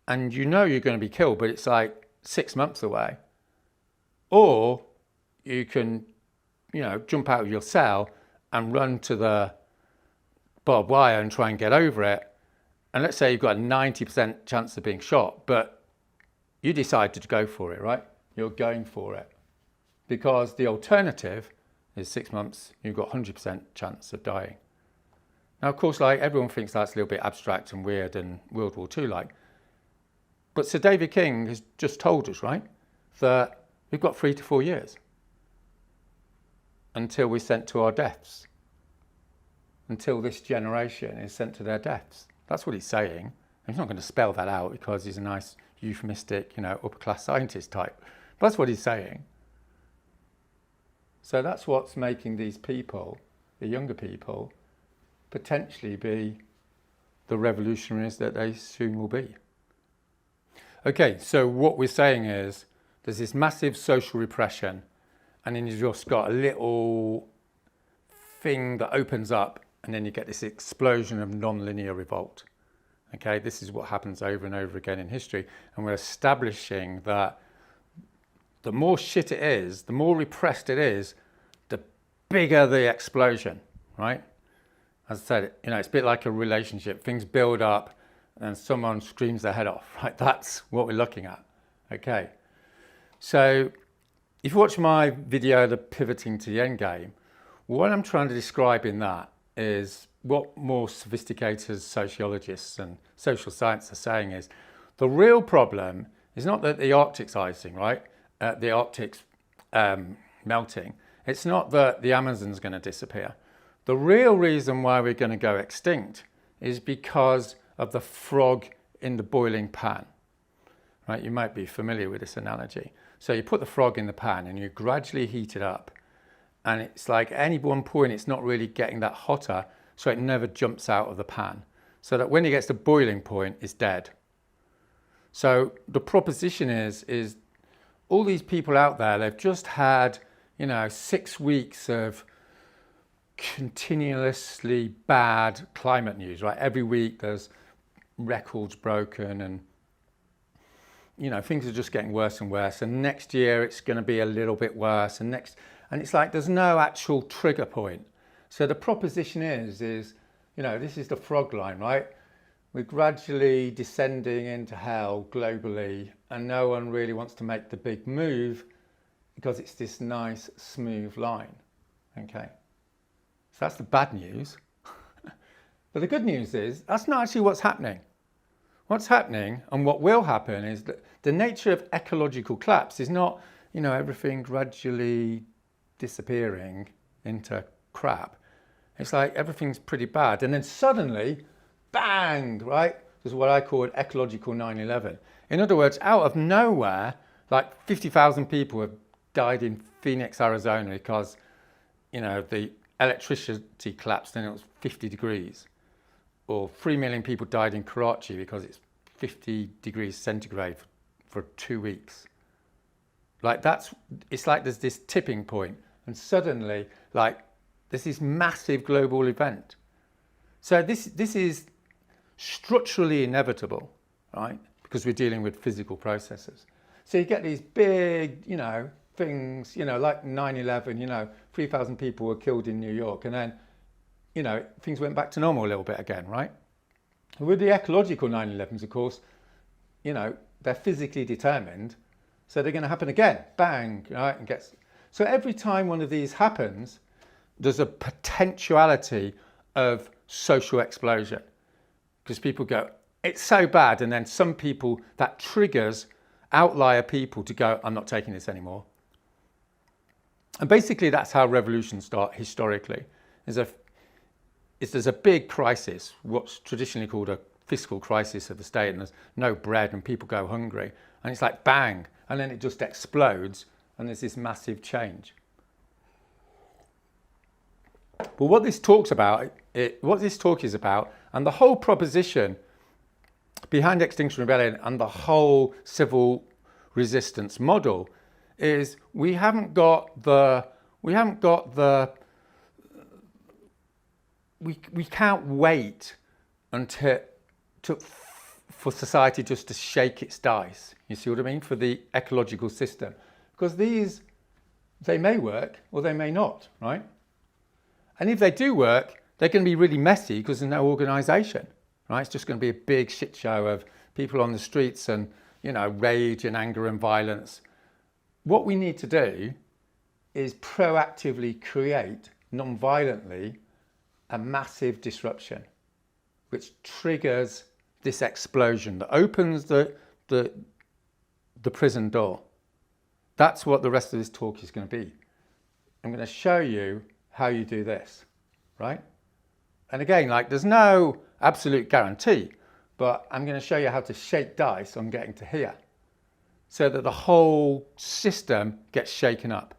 and you're going to be killed, but it's like 6 months away. Or you can, jump out of your cell and run to the barbed wire and try and get over it. And let's say you've got a 90% chance of being shot, but you decided to go for it, right? You're going for it. Because the alternative is 6 months, you've got 100% chance of dying. Now, of course, like everyone thinks that's a little bit abstract and weird and World War II like. But Sir David King has just told us, right, that we've got 3 to 4 years until we're sent to our deaths, until this generation is sent to their deaths. That's what he's saying. And he's not going to spell that out because he's a nice euphemistic, upper-class scientist type. But that's what he's saying. So that's what's making these people, the younger people, potentially be the revolutionaries that they soon will be. Okay, so what we're saying is there's this massive social repression, and then you've just got a little thing that opens up, and then you get this explosion of non-linear revolt. Okay, this is what happens over and over again in history, and we're establishing that the more shit it is, the more repressed it is, the bigger the explosion, right? As I said, it's a bit like a relationship. Things build up and someone screams their head off, right? That's what we're looking at, okay? So if you watch my video, The Pivoting to the End Game, what I'm trying to describe in that is what more sophisticated sociologists and social science are saying is the real problem is not that the Arctic's icing, right? The Arctic's melting. It's not that the Amazon's going to disappear. The real reason why we're going to go extinct is because of the frog in the boiling pan, right? You might be familiar with this analogy. So you put the frog in the pan and you gradually heat it up. And it's like at any one point, it's not really getting that hotter, so it never jumps out of the pan. So that when it gets to boiling point, it's dead. So the proposition is all these people out there, they've just had, 6 weeks of continuously bad climate news, right? Every week there's records broken and, things are just getting worse and worse. And next year it's going to be a little bit worse. And it's like there's no actual trigger point. So the proposition is, this is the frog line, right? We're gradually descending into hell globally, and no one really wants to make the big move because it's this nice, smooth line. Okay. So that's the bad news. But the good news is that's not actually what's happening. What's happening and what will happen is that the nature of ecological collapse is not, everything gradually disappearing into crap. It's like everything's pretty bad. And then suddenly, bang, right? There's what I call an ecological 9/11. In other words, out of nowhere, like 50,000 people have died in Phoenix, Arizona because, the electricity collapsed and it was 50 degrees. Or 3 million people died in Karachi because it's 50 degrees centigrade for 2 weeks. It's like there's this tipping point and suddenly there's this massive global event. So this is structurally inevitable, right? Because we're dealing with physical processes. So you get these big, things, like 9/11, 3,000 people were killed in New York and then things went back to normal a little bit again, right? With the ecological 9/11s, of course, they're physically determined, so they're going to happen again, bang, right? So every time one of these happens, there's a potentiality of social explosion because people go, it's so bad, and then some people, that triggers outlier people to go, I'm not taking this anymore. And basically that's how revolutions start historically. There's a big crisis, what's traditionally called a fiscal crisis of the state, and there's no bread and people go hungry, and it's like bang, and then it just explodes and there's this massive change. But what this talk is about, and the whole proposition behind Extinction Rebellion and the whole civil resistance model is we can't wait for society just to shake its dice. You see what I mean? For the ecological system. Because they may work or they may not, right? And if they do work, they're going to be really messy because there's no organisation, right? It's just going to be a big shit show of people on the streets and, rage and anger and violence. What we need to do is proactively create, non-violently, a massive disruption, which triggers this explosion that opens the prison door. That's what the rest of this talk is going to be. I'm going to show you how you do this, right? And again, there's no absolute guarantee, but I'm going to show you how to shake dice on getting to here so that the whole system gets shaken up.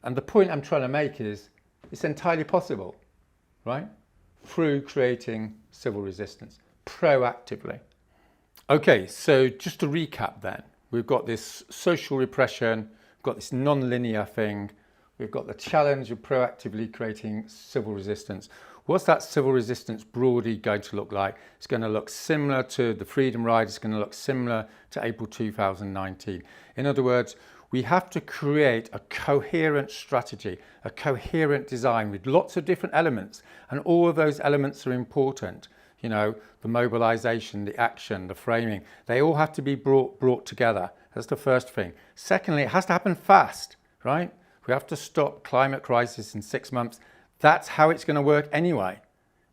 And the point I'm trying to make is it's entirely possible, right? Through creating civil resistance proactively. Okay, so just to recap then, we've got this social repression, we've got this non-linear thing, we've got the challenge of proactively creating civil resistance. What's that civil resistance broadly going to look like? It's going to look similar to the Freedom Ride, it's going to look similar to April 2019. In other words, we have to create a coherent strategy, a coherent design with lots of different elements, and all of those elements are important. The mobilization, the action, the framing, they all have to be brought together. That's the first thing. Secondly, it has to happen fast, right? We have to stop climate crisis in 6 months. That's how it's going to work anyway.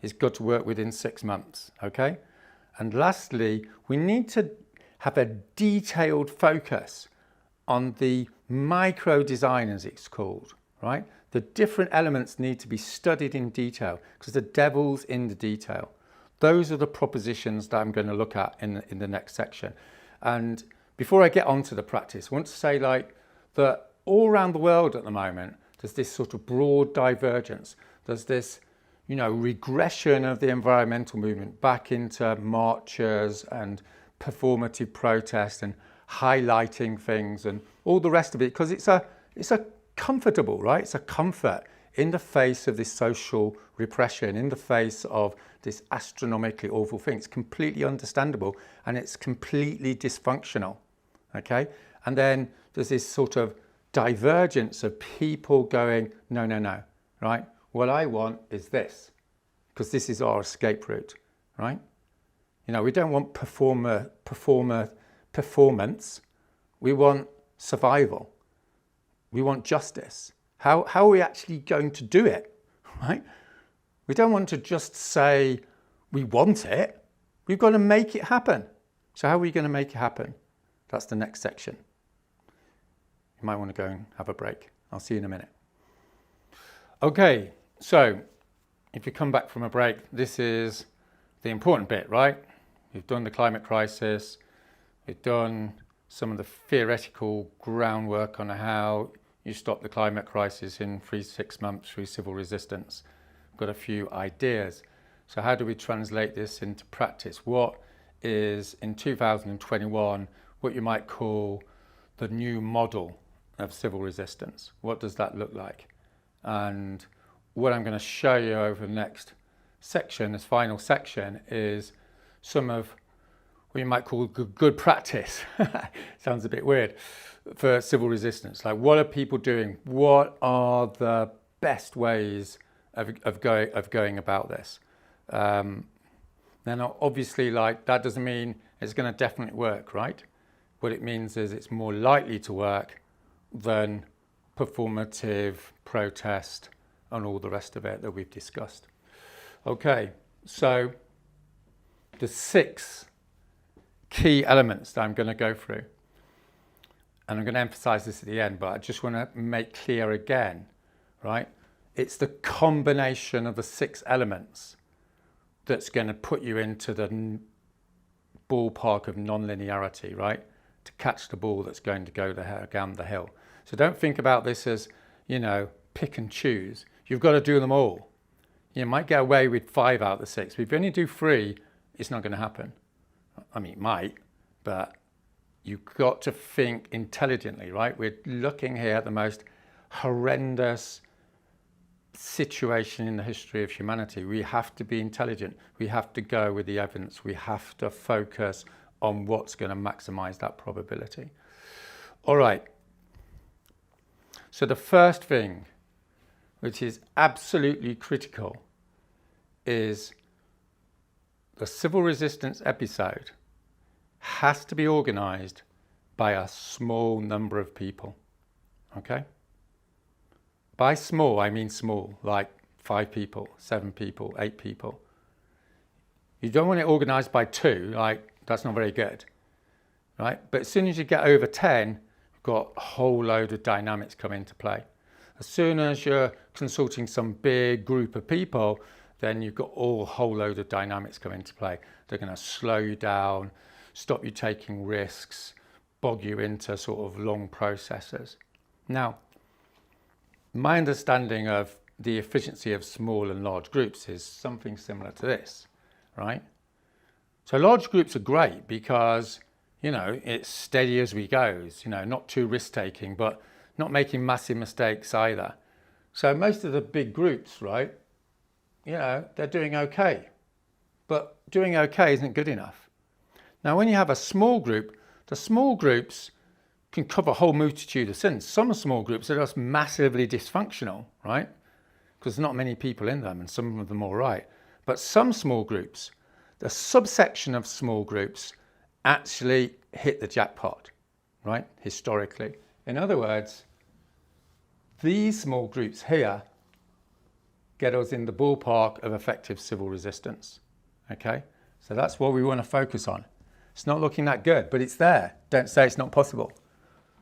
It's got to work within 6 months, okay? And lastly, we need to have a detailed focus on the micro design, as it's called, right? The different elements need to be studied in detail because the devil's in the detail. Those are the propositions that I'm going to look at in the next section. And before I get on to the practice, I want to say that all around the world at the moment, there's this sort of broad divergence. There's this, regression of the environmental movement back into marches and performative protest and highlighting things and all the rest of it, because it's It's a comfortable, right? It's a comfort in the face of this social repression, in the face of this astronomically awful thing. It's completely understandable and it's completely dysfunctional, okay? And then there's this sort of divergence of people going, no, no, no, right? What I want is this, because this is our escape route, right? You know, we don't want performance. We want survival. We want justice. How are we actually going to do it, right? We don't want to just say we want it. We've got to make it happen. So how are we going to make it happen? That's the next section. You might want to go and have a break. I'll see you in a minute. Okay, so if you come back from a break, this is the important bit, right? We've done the climate crisis. We've done some of the theoretical groundwork on how you stop the climate crisis in 3 to 6 months through civil resistance. We've got a few ideas. So how do we translate this into practice? What is, in 2021, what you might call the new model of civil resistance? What does that look like? And what I'm going to show you over the next section, this final section, is some of what you might call good practice. Sounds a bit weird, for civil resistance. Like, what are people doing? What are the best ways of going about this? Now, obviously, like, that doesn't mean it's going to definitely work, right? What it means is it's more likely to work than performative protest and all the rest of it that we've discussed. Okay, so the 6 key elements that I'm going to go through, and I'm going to emphasize this at the end, but I just want to make clear again, right? It's the combination of the 6 elements that's going to put you into the ballpark of non-linearity, right? To catch the ball that's going to go down the hill. So don't think about this as, you know, pick and choose. You've got to do them all. You might get away with 5 out of the 6, but if you only do 3, it's not going to happen. I mean, it might, but you've got to think intelligently, right? We're looking here at the most horrendous situation in the history of humanity. We have to be intelligent. We have to go with the evidence. We have to focus on what's going to maximize that probability. All right. So the first thing, which is absolutely critical, is the civil resistance episode has to be organized by a small number of people, okay? By small, I mean small, like 5 people, 7 people, 8 people. You don't want it organized by 2, like that's not very good, right? But as soon as you get over 10, you've got a whole load of dynamics come into play. As soon as you're consulting some big group of people, then you've got a whole load of dynamics come into play. They're going to slow you down, stop you taking risks, bog you into sort of long processes. Now, my understanding of the efficiency of small and large groups is something similar to this, right? So large groups are great because, you know, it's steady as we go, you know, not too risk-taking, but not making massive mistakes either. So most of the big groups, right, you know, they're doing okay, but doing okay isn't good enough. Now, when you have a small group, the small groups can cover a whole multitude of sins. Some small groups are just massively dysfunctional, right? Because there's not many people in them and some of them are all right. But some small groups, the subsection of small groups actually hit the jackpot, right? Historically. In other words, these small groups here get us in the ballpark of effective civil resistance, okay? So that's what we want to focus on. It's not looking that good, but it's there. Don't say it's not possible.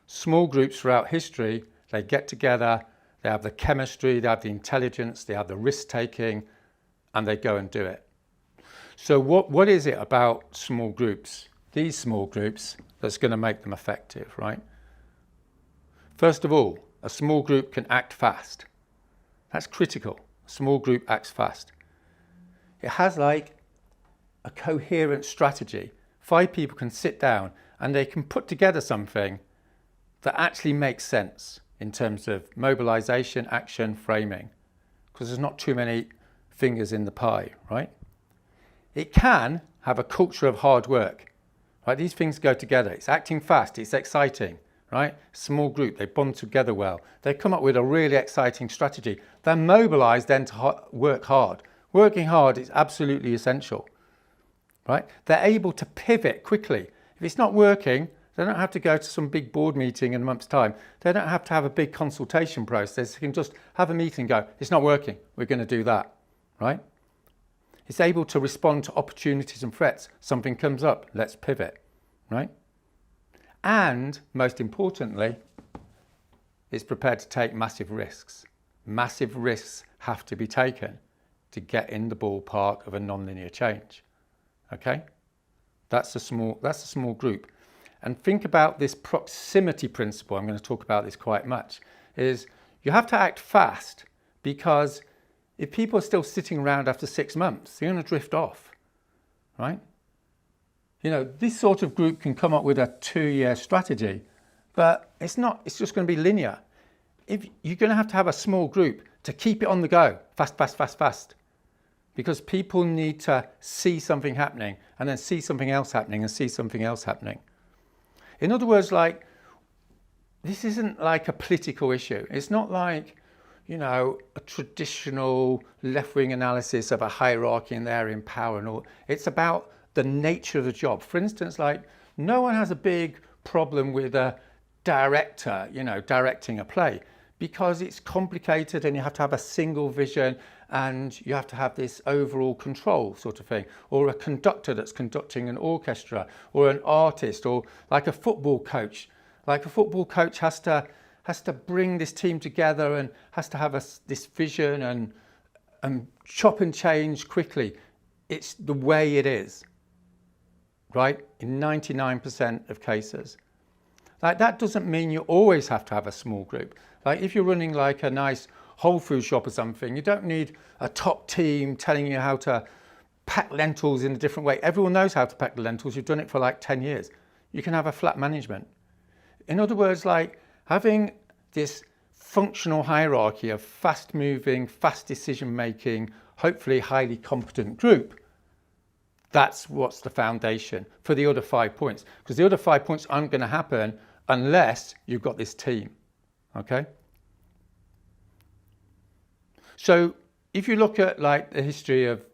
Small groups throughout history, they get together, they have the chemistry, they have the intelligence, they have the risk-taking, and they go and do it. So what is it about small groups, these small groups, that's going to make them effective, right? First of all, a small group can act fast. That's critical. A small group acts fast. It has like a coherent strategy. 5 people can sit down and they can put together something that actually makes sense, in terms of mobilization, action, framing, because there's not too many fingers in the pie, right? It can have a culture of hard work, right? These things go together. It's acting fast, it's exciting, right? Small group, they bond together well. They come up with a really exciting strategy. They're mobilized then to work hard. Working hard is absolutely essential, right? They're able to pivot quickly. If it's not working, they don't have to go to some big board meeting in a month's time. They don't have to have a big consultation process. They can just have a meeting and go, it's not working, we're going to do that, right? It's able to respond to opportunities and threats. Something comes up, let's pivot, right? And most importantly, it's prepared to take massive risks. Massive risks have to be taken to get in the ballpark of a non-linear change, okay? That's a small group. And think about this proximity principle. I'm going to talk about this quite much. Is you have to act fast, because if people are still sitting around after 6 months, they're going to drift off, right? You know, this sort of group can come up with a 2-year strategy, but it's just going to be linear. If you're going to have a small group to keep it on the go, fast, fast, fast, fast, because people need to see something happening and then see something else happening and see something else happening. In other words, like, this isn't like a political issue. It's not like, you know, a traditional left-wing analysis of a hierarchy and they're in power and all. It's about the nature of the job. For instance, like, no one has a big problem with a director, you know, directing a play, because it's complicated and you have to have a single vision and you have to have this overall control sort of thing, or a conductor that's conducting an orchestra, or an artist, or like a football coach. Like, a football coach has to bring this team together and has to have this vision and chop and change quickly. It's the way it is, right? In 99% of cases. Like, that doesn't mean you always have to have a small group. Like, if you're running like a nice Whole Foods shop or something, you don't need a top team telling you how to pack lentils in a different way. Everyone knows how to pack the lentils. You've done it for like 10 years. You can have a flat management. In other words, like, having this functional hierarchy of fast moving, fast decision making, hopefully highly competent group, that's what's the foundation for the other 5 points. Because the other 5 points aren't going to happen unless you've got this team, okay? So if you look at like the history of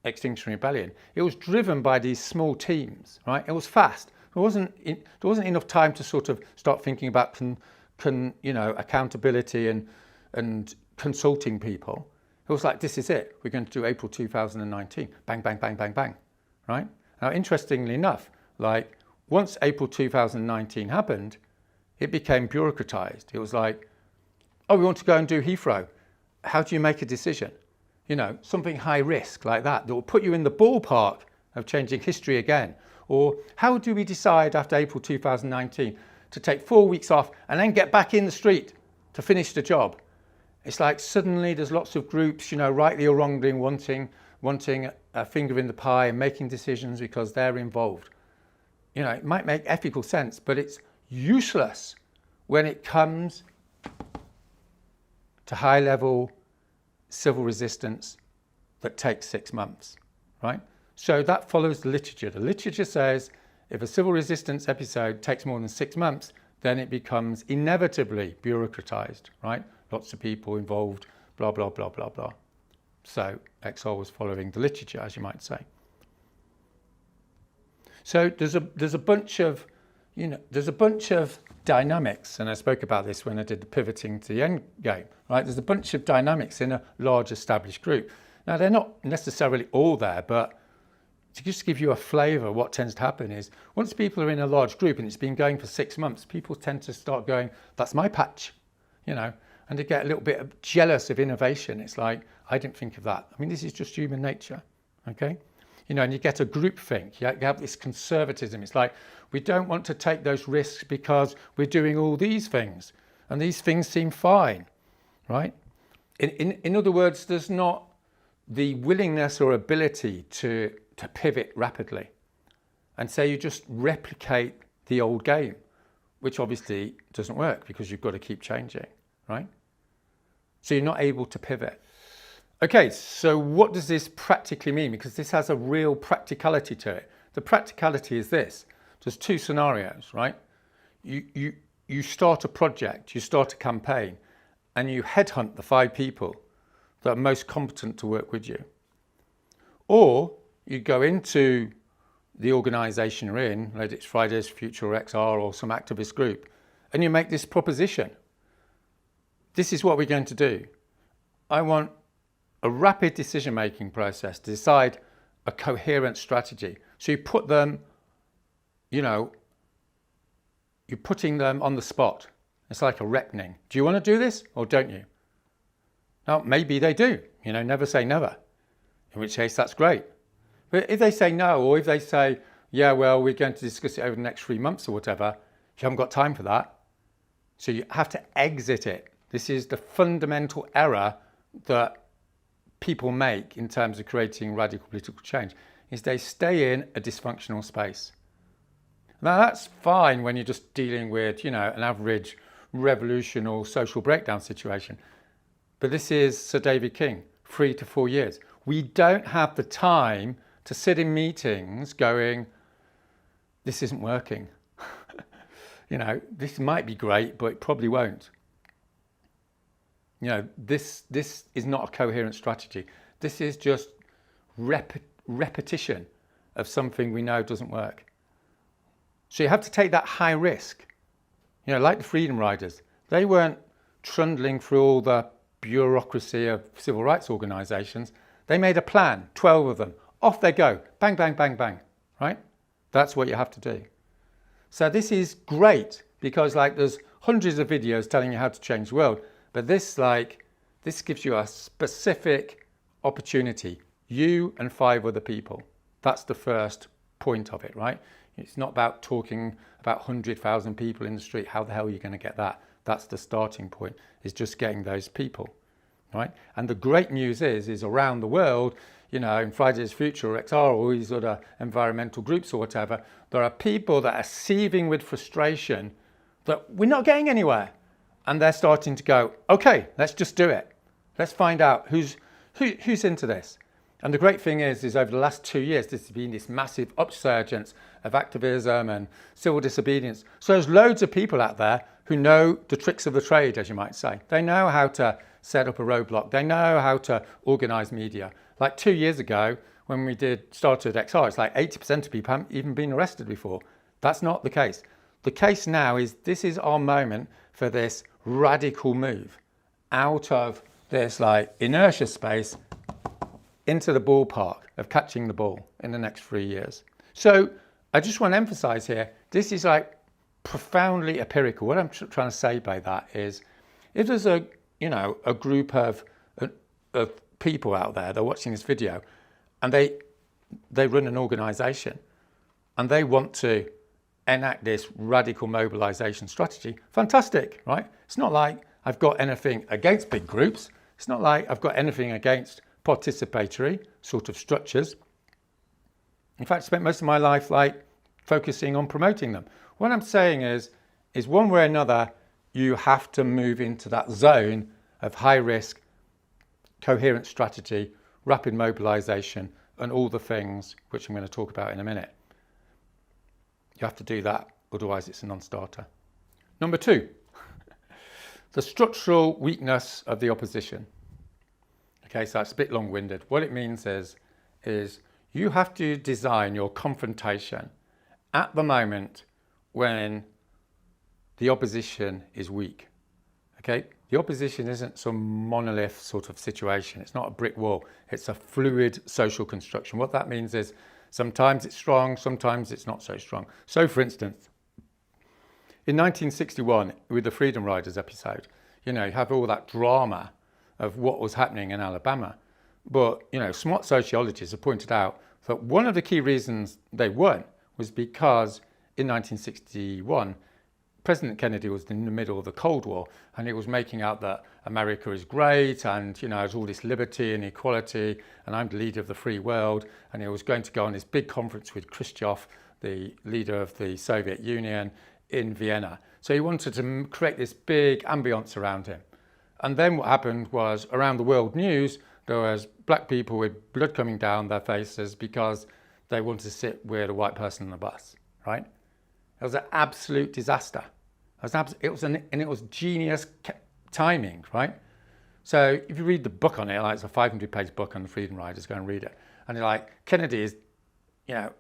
Extinction Rebellion, it was driven by these small teams, right? It was fast. There wasn't enough time to sort of start thinking about you know, accountability and consulting people. It was like, this is it. We're going to do April 2019. Bang, bang, bang, bang, bang, right? Now, interestingly enough, like, once April 2019 happened, it became bureaucratized. It was like, oh, we want to go and do Heathrow. How do you make a decision? You know, something high risk like that will put you in the ballpark of changing history again. Or how do we decide after April 2019 to take 4 weeks off and then get back in the street to finish the job? It's like suddenly there's lots of groups, you know, rightly or wrongly wanting a finger in the pie and making decisions because they're involved. You know, it might make ethical sense, but it's useless when it comes to high-level civil resistance that takes 6 months, right? So that follows the literature. The literature says if a civil resistance episode takes more than 6 months, then it becomes inevitably bureaucratized, right? Lots of people involved, blah, blah, blah, blah, blah. So Exile was following the literature, as you might say. So there's a bunch of, you know, there's a bunch of dynamics, and I spoke about this when I did the pivoting to the end game, right? There's a bunch of dynamics in a large established group. Now, they're not necessarily all there, but to just give you a flavour, what tends to happen is once people are in a large group and it's been going for 6 months, people tend to start going, that's my patch, you know, and they get a little bit jealous of innovation. It's like, I didn't think of that. I mean, this is just human nature, okay? You know, and you get a group think. You have this conservatism. It's like, we don't want to take those risks because we're doing all these things, and these things seem fine, right? In other words, there's not the willingness or ability to pivot rapidly. And so you just replicate the old game. which obviously doesn't work because you've got to keep changing, right? So you're not able to pivot. Okay, so what does this practically mean? Because this has a real practicality to it. The practicality is this. There's two scenarios, right? You start a project, you start a campaign, and you headhunt the 5 people that are most competent to work with you. Or you go into the organisation you're in, whether it's Fridays for Future or XR or some activist group, and you make this proposition. This is what we're going to do. I want a rapid decision-making process to decide a coherent strategy. So you put them, you're putting them on the spot. It's like a reckoning. Do you want to do this or don't you? Now, maybe they do. Never say never. In which case, that's great. But if they say no, or if they say, yeah, well, we're going to discuss it over the next 3 months or whatever, you haven't got time for that. So you have to exit it. This is the fundamental error that people make in terms of creating radical political change, is they stay in a dysfunctional space. Now, that's fine when you're just dealing with, an average revolution or social breakdown situation. But this is Sir David King, 3 to 4 years. We don't have the time to sit in meetings going, this isn't working. This might be great, but it probably won't. This is not a coherent strategy. This is just repetition of something we know doesn't work. So you have to take that high risk. Like the Freedom Riders, they weren't trundling through all the bureaucracy of civil rights organisations. They made a plan, 12 of them. Off they go, bang, bang, bang, bang, right? That's what you have to do. So this is great because there's hundreds of videos telling you how to change the world, but this gives you a specific opportunity, you and 5 other people. That's the first point of it, right? It's not about talking about 100,000 people in the street. How the hell are you going to get that? That's the starting point, is just getting those people, right? And the great news is around the world, in Fridays for Future or XR or these other environmental groups or whatever, there are people that are seething with frustration that we're not getting anywhere. And they're starting to go, okay, let's just do it. Let's find out who's into this. And the great thing is over the last 2 years, there's been this massive upsurgence of activism and civil disobedience. So there's loads of people out there who know the tricks of the trade, as you might say. They know how to set up a roadblock. They know how to organise media. 2 years ago, when we started XR, it's 80% of people haven't even been arrested before. That's not the case. The case now is this is our moment for this radical move out of this inertia space into the ballpark of catching the ball in the next 3 years. So I just want to emphasize here, this is profoundly empirical. What I'm trying to say by that is, if there's a group of people out there that are watching this video and they run an organization and they want to enact this radical mobilization strategy, fantastic, right? It's not like I've got anything against big groups. It's not like I've got anything against participatory sort of structures. In fact, I spent most of my life focusing on promoting them. What I'm saying is one way or another, you have to move into that zone of high risk, coherent strategy, rapid mobilization, and all the things which I'm going to talk about in a minute. You have to do that, otherwise it's a non-starter. Number 2, the structural weakness of the opposition. Okay, so that's a bit long-winded. What it means is you have to design your confrontation at the moment when the opposition is weak. Okay, the opposition isn't some monolith sort of situation. It's not a brick wall. It's a fluid social construction. What that means is sometimes it's strong, sometimes it's not so strong. So, for instance, in 1961, with the Freedom Riders episode, you have all that drama of what was happening in Alabama. But, smart sociologists have pointed out that one of the key reasons they won was because in 1961, President Kennedy was in the middle of the Cold War, and he was making out that America is great and, there's all this liberty and equality, and I'm the leader of the free world. And he was going to go on this big conference with Khrushchev, the leader of the Soviet Union, in Vienna. So he wanted to create this big ambience around him. And then what happened was, around the world news, there was black people with blood coming down their faces because they wanted to sit with a white person on the bus, right? It was an absolute disaster. It was genius timing, right? So if you read the book on it, like it's a 500-page book on the Freedom Riders, go and read it. And you're like, Kennedy is,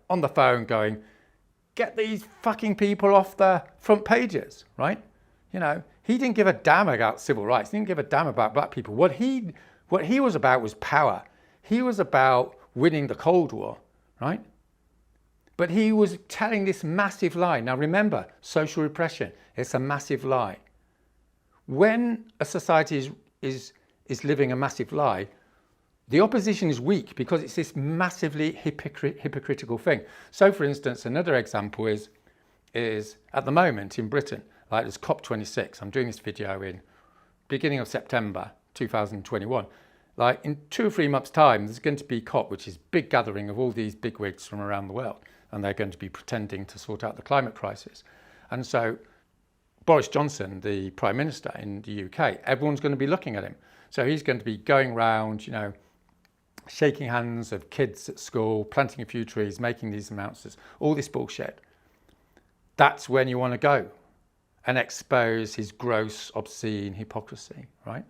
on the phone going, get these fucking people off the front pages, right? He didn't give a damn about civil rights. He didn't give a damn about black people. What he was about was power. He was about winning the Cold War, right? But he was telling this massive lie. Now remember, social repression, it's a massive lie. When a society is living a massive lie, the opposition is weak because it's this massively hypocritical thing. So for instance, another example is at the moment in Britain, like there's COP26. I'm doing this video in beginning of September 2021. Like in 2 or 3 months' time, there's going to be COP, which is a big gathering of all these bigwigs from around the world. And they're going to be pretending to sort out the climate crisis. And so Boris Johnson, the Prime Minister in the UK, everyone's going to be looking at him. So he's going to be going around, shaking hands of kids at school, planting a few trees, making these announcements, all this bullshit. That's when you want to go and expose his gross, obscene hypocrisy, right?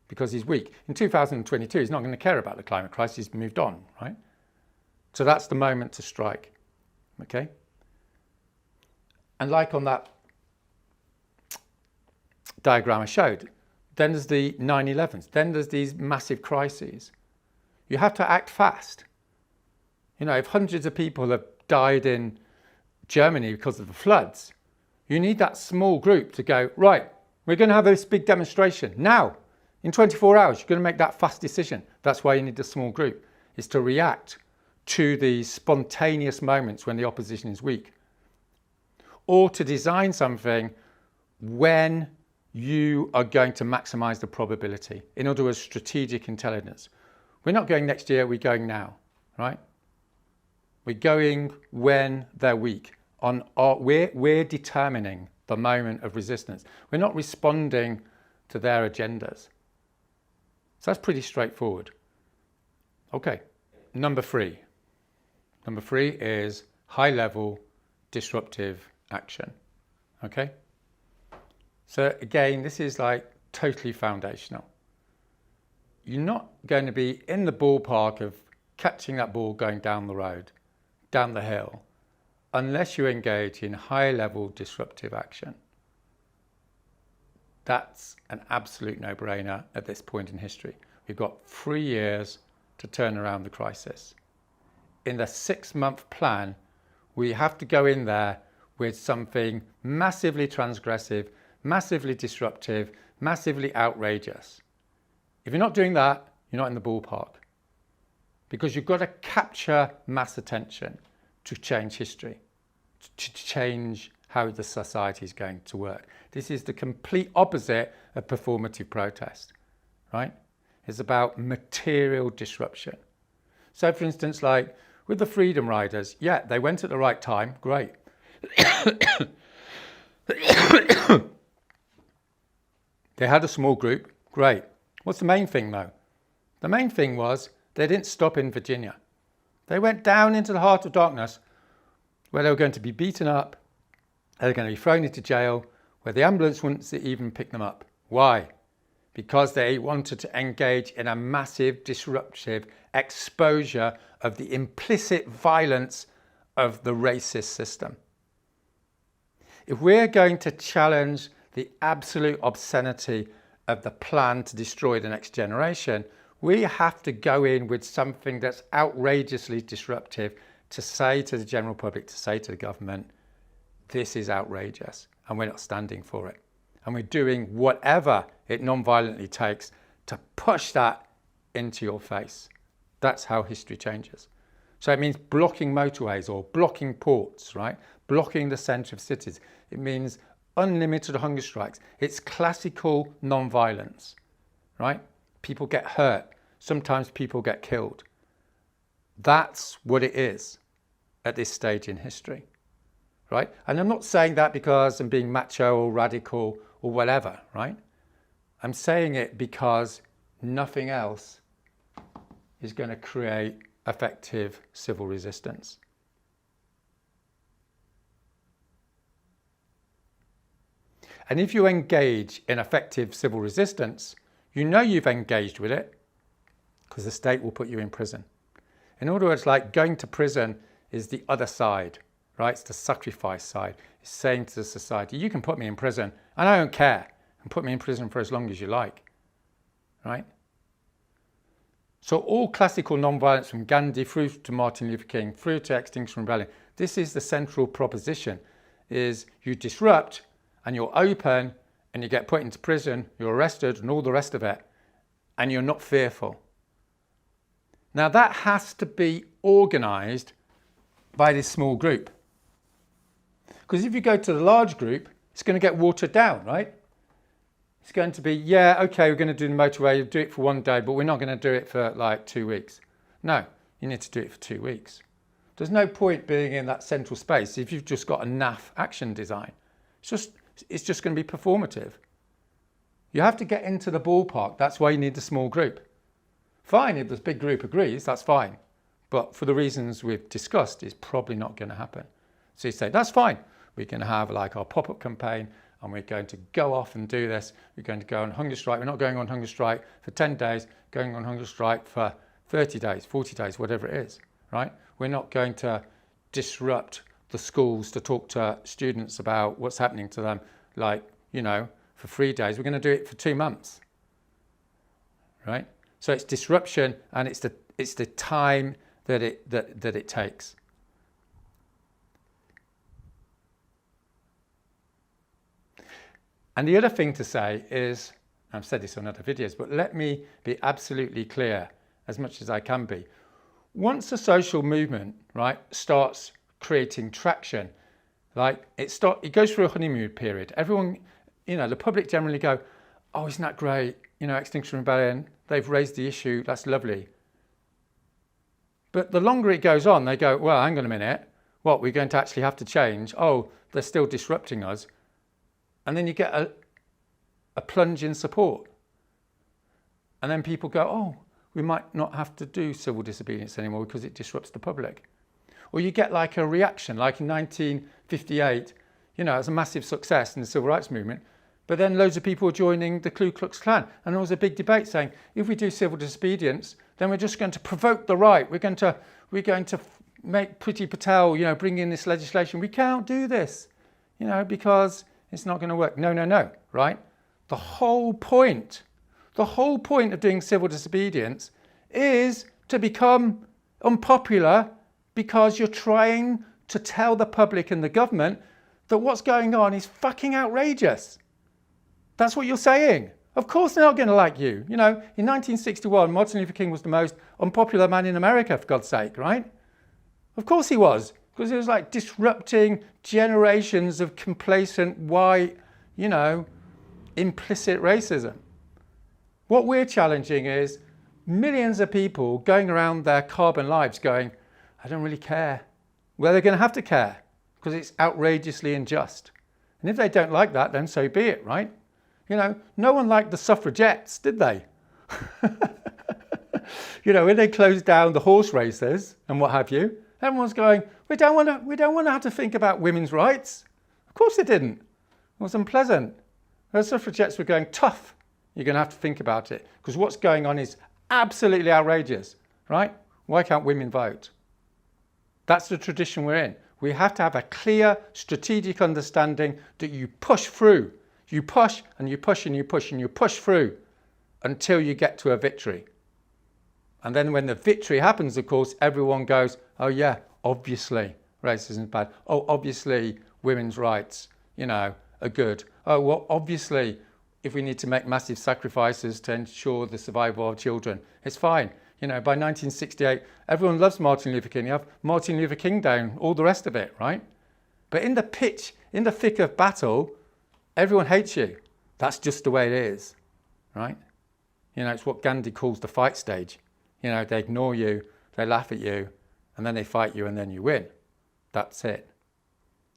Because he's weak. In 2022, he's not going to care about the climate crisis. He's moved on, right? So that's the moment to strike, okay? And like on that diagram I showed, then there's the 9/11s, then there's these massive crises. You have to act fast. If hundreds of people have died in Germany because of the floods, you need that small group to go, right, we're going to have this big demonstration now. In 24 hours, you're going to make that fast decision. That's why you need a small group, is to react to the spontaneous moments when the opposition is weak. Or to design something when you are going to maximize the probability. In other words, strategic intelligence. We're not going next year, we're going now, right? We're going when they're weak. We're determining the moment of resistance. We're not responding to their agendas. So that's pretty straightforward. Okay, number 3. Number 3 is high-level disruptive action, okay? So again, this is like totally foundational. You're not going to be in the ballpark of catching that ball going down the road, down the hill, unless you engage in high-level disruptive action. That's an absolute no-brainer at this point in history. We've got 3 years to turn around the crisis. In the 6-month plan, we have to go in there with something massively transgressive, massively disruptive, massively outrageous. If you're not doing that, you're not in the ballpark. Because you've got to capture mass attention to change history, to change how the society is going to work. This is the complete opposite of performative protest, right? It's about material disruption. So for instance, like with the Freedom Riders, yeah, they went at the right time, great. They had a small group, great. What's the main thing though? The main thing was they didn't stop in Virginia. They went down into the heart of darkness where they were going to be beaten up, they were going to be thrown into jail, where the ambulance wouldn't even pick them up. Why? Because they wanted to engage in a massive disruptive exposure of the implicit violence of the racist system. If we're going to challenge the absolute obscenity of the plan to destroy the next generation, we have to go in with something that's outrageously disruptive to say to the general public, to say to the government, this is outrageous and we're not standing for it. And we're doing whatever it non-violently takes to push that into your face. That's how history changes. So it means blocking motorways or blocking ports, right? Blocking the centre of cities. It means unlimited hunger strikes. It's classical non-violence, right? People get hurt. Sometimes people get killed. That's what it is at this stage in history. right? And I'm not saying that because I'm being macho or radical or whatever, right? I'm saying it because nothing else is going to create effective civil resistance. And if you engage in effective civil resistance, you know you've engaged with it because the state will put you in prison. In other words, like going to prison is the other side, right? It's the sacrifice side. It's saying to the society, you can put me in prison and I don't care, and put me in prison for as long as you like, right? So all classical nonviolence from Gandhi through to Martin Luther King, through to Extinction Rebellion, this is the central proposition, is you disrupt and you're open and you get put into prison, you're arrested and all the rest of it, and you're not fearful. Now that has to be organised by this small group. Because if you go to the large group, it's going to get watered down, right? It's going to be, yeah, okay, we're going to do the motorway, do it for one day, but we're not going to do it for like 2 weeks. No, you need to do it for 2 weeks. There's no point being in that central space if you've just got a naff action design. It's just going to be performative. You have to get into the ballpark. That's why you need the small group. Fine, if this big group agrees, that's fine. But for the reasons we've discussed, it's probably not going to happen. So you say, that's fine. We're going to have like our pop-up campaign and we're going to go off and do this. We're going to go on hunger strike. We're not going on hunger strike for 10 days, going on hunger strike for 30 days, 40 days, whatever it is, right? We're not going to disrupt the schools to talk to students about what's happening to them, like, you know, for 3 days. We're going to do it for 2 months, right? So it's disruption and it's the time that it takes. And the other thing to say is, I've said this on other videos, but let me be absolutely clear as much as I can be. Once a social movement, right, starts creating traction, like it goes through a honeymoon period. Everyone, you know, the public generally go, oh, isn't that great? You know, Extinction Rebellion, they've raised the issue, that's lovely. But the longer it goes on, they go, well, hang on a minute, what, we're going to actually have to change? Oh, they're still disrupting us. And then you get a plunge in support. And then people go, oh, we might not have to do civil disobedience anymore because it disrupts the public. Or you get like a reaction, like in 1958, you know, it was a massive success in the civil rights movement. But then loads of people were joining the Ku Klux Klan. And there was a big debate saying, if we do civil disobedience, then we're just going to provoke the right. We're going to make Priti Patel, you know, bring in this legislation. We can't do this, you know, because it's not going to work. No, right? The whole point of doing civil disobedience is to become unpopular because you're trying to tell the public and the government that what's going on is fucking outrageous. That's what you're saying. Of course they're not going to like you. You know, in 1961, Martin Luther King was the most unpopular man in America, for God's sake, right? Of course he was, because he was like disrupting generations of complacent, white, you know, implicit racism. What we're challenging is millions of people going around their carbon lives going, I don't really care. Well, they're going to have to care because it's outrageously unjust. And if they don't like that, then so be it, right? You know, no one liked the suffragettes, did they? You know, when they closed down the horse races and what have you, everyone's going, we don't want to have to think about women's rights. Of course they didn't. It was unpleasant. The suffragettes were going, tough. You're going to have to think about it because what's going on is absolutely outrageous, right? Why can't women vote? That's the tradition we're in. We have to have a clear strategic understanding that you push through. You push and you push and you push and you push through until you get to a victory. And then when the victory happens, of course, everyone goes, oh yeah, obviously racism is bad. Oh, obviously women's rights, you know, are good. Oh, well, obviously if we need to make massive sacrifices to ensure the survival of children, it's fine. You know, by 1968, everyone loves Martin Luther King. You have Martin Luther King down, all the rest of it, right? But in the thick of battle, everyone hates you. That's just the way it is, right? You know, it's what Gandhi calls the fight stage. You know, they ignore you, they laugh at you, and then they fight you, and then you win. That's it.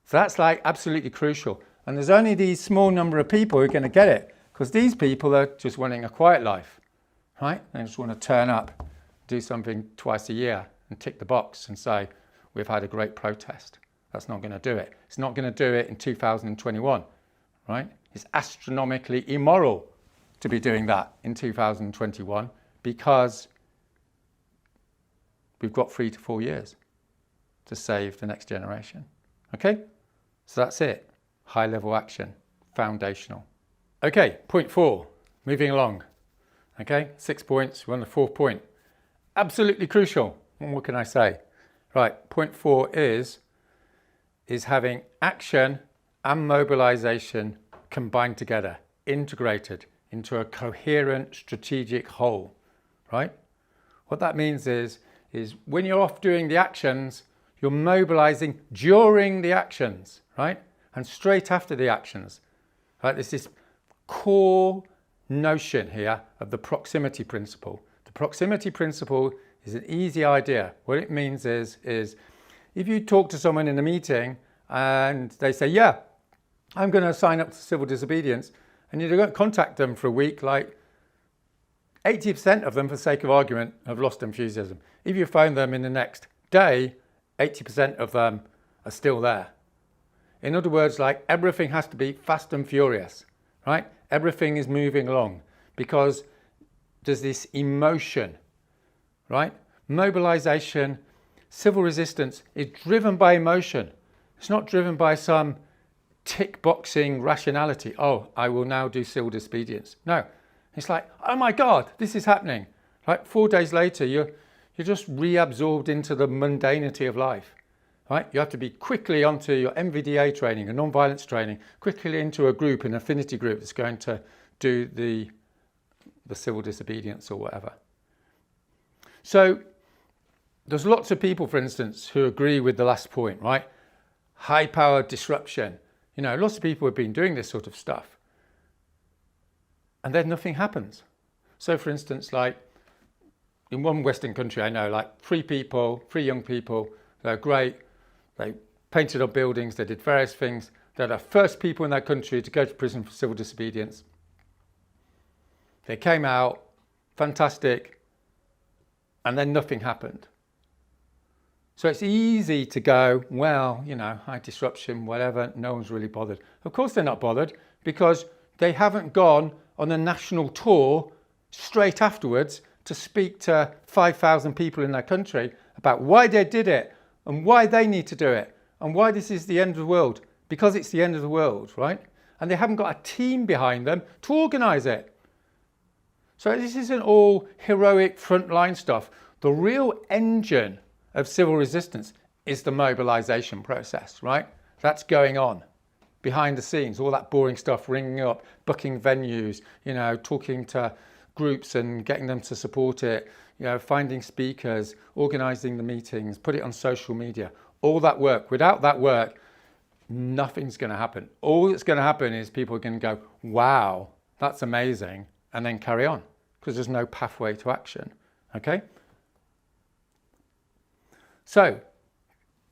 So that's like absolutely crucial. And there's only these small number of people who are going to get it, because these people are just wanting a quiet life, right? They just want to turn up, do something twice a year and tick the box and say, we've had a great protest. That's not going to do it. It's not going to do it in 2021, right? It's astronomically immoral to be doing that in 2021 because we've got 3 to 4 years to save the next generation. Okay? So that's it. High level action, foundational. Okay, point 4, moving along. Okay, 6 points, we're on the 4th point. Absolutely crucial. What can I say? Right, point 4 is having action and mobilization combined together, integrated into a coherent strategic whole, right? What that means is when you're off doing the actions, you're mobilizing during the actions, right? And straight after the actions, right? There's this core notion here of the proximity principle. The proximity principle is an easy idea. What it means is if you talk to someone in a meeting and they say, yeah, I'm going to sign up to civil disobedience, and you don't contact them for a week, like 80% of them, for sake of argument, have lost enthusiasm. If you phone them in the next day, 80% of them are still there. In other words, like everything has to be fast and furious, right? Everything is moving along because there's this emotion, right? Mobilization, civil resistance is driven by emotion. It's not driven by some tick boxing rationality. Oh, I will now do civil disobedience. No, it's like, oh my God, this is happening. Right? 4 days later, you're just reabsorbed into the mundanity of life. Right? You have to be quickly onto your MVDA training and non-violence training, quickly into a group, an affinity group that's going to do the civil disobedience or whatever. So there's lots of people, for instance, who agree with the last point, right? High power disruption. You know, lots of people have been doing this sort of stuff. And then nothing happens. So for instance, like in one Western country I know, like 3 young people, they're great. They painted up buildings, they did various things. They're the first people in that country to go to prison for civil disobedience. They came out, fantastic, and then nothing happened. So it's easy to go, well, you know, high disruption, whatever, no one's really bothered. Of course they're not bothered because they haven't gone on a national tour straight afterwards to speak to 5,000 people in their country about why they did it and why they need to do it and why this is the end of the world, because it's the end of the world, right? And they haven't got a team behind them to organise it. So this isn't all heroic frontline stuff. The real engine of civil resistance is the mobilisation process, right? That's going on behind the scenes, all that boring stuff, ringing up, booking venues, you know, talking to groups and getting them to support it, you know, finding speakers, organising the meetings, put it on social media, all that work. Without that work, nothing's going to happen. All that's going to happen is people are going to go, wow, that's amazing, and then carry on because there's no pathway to action, okay? So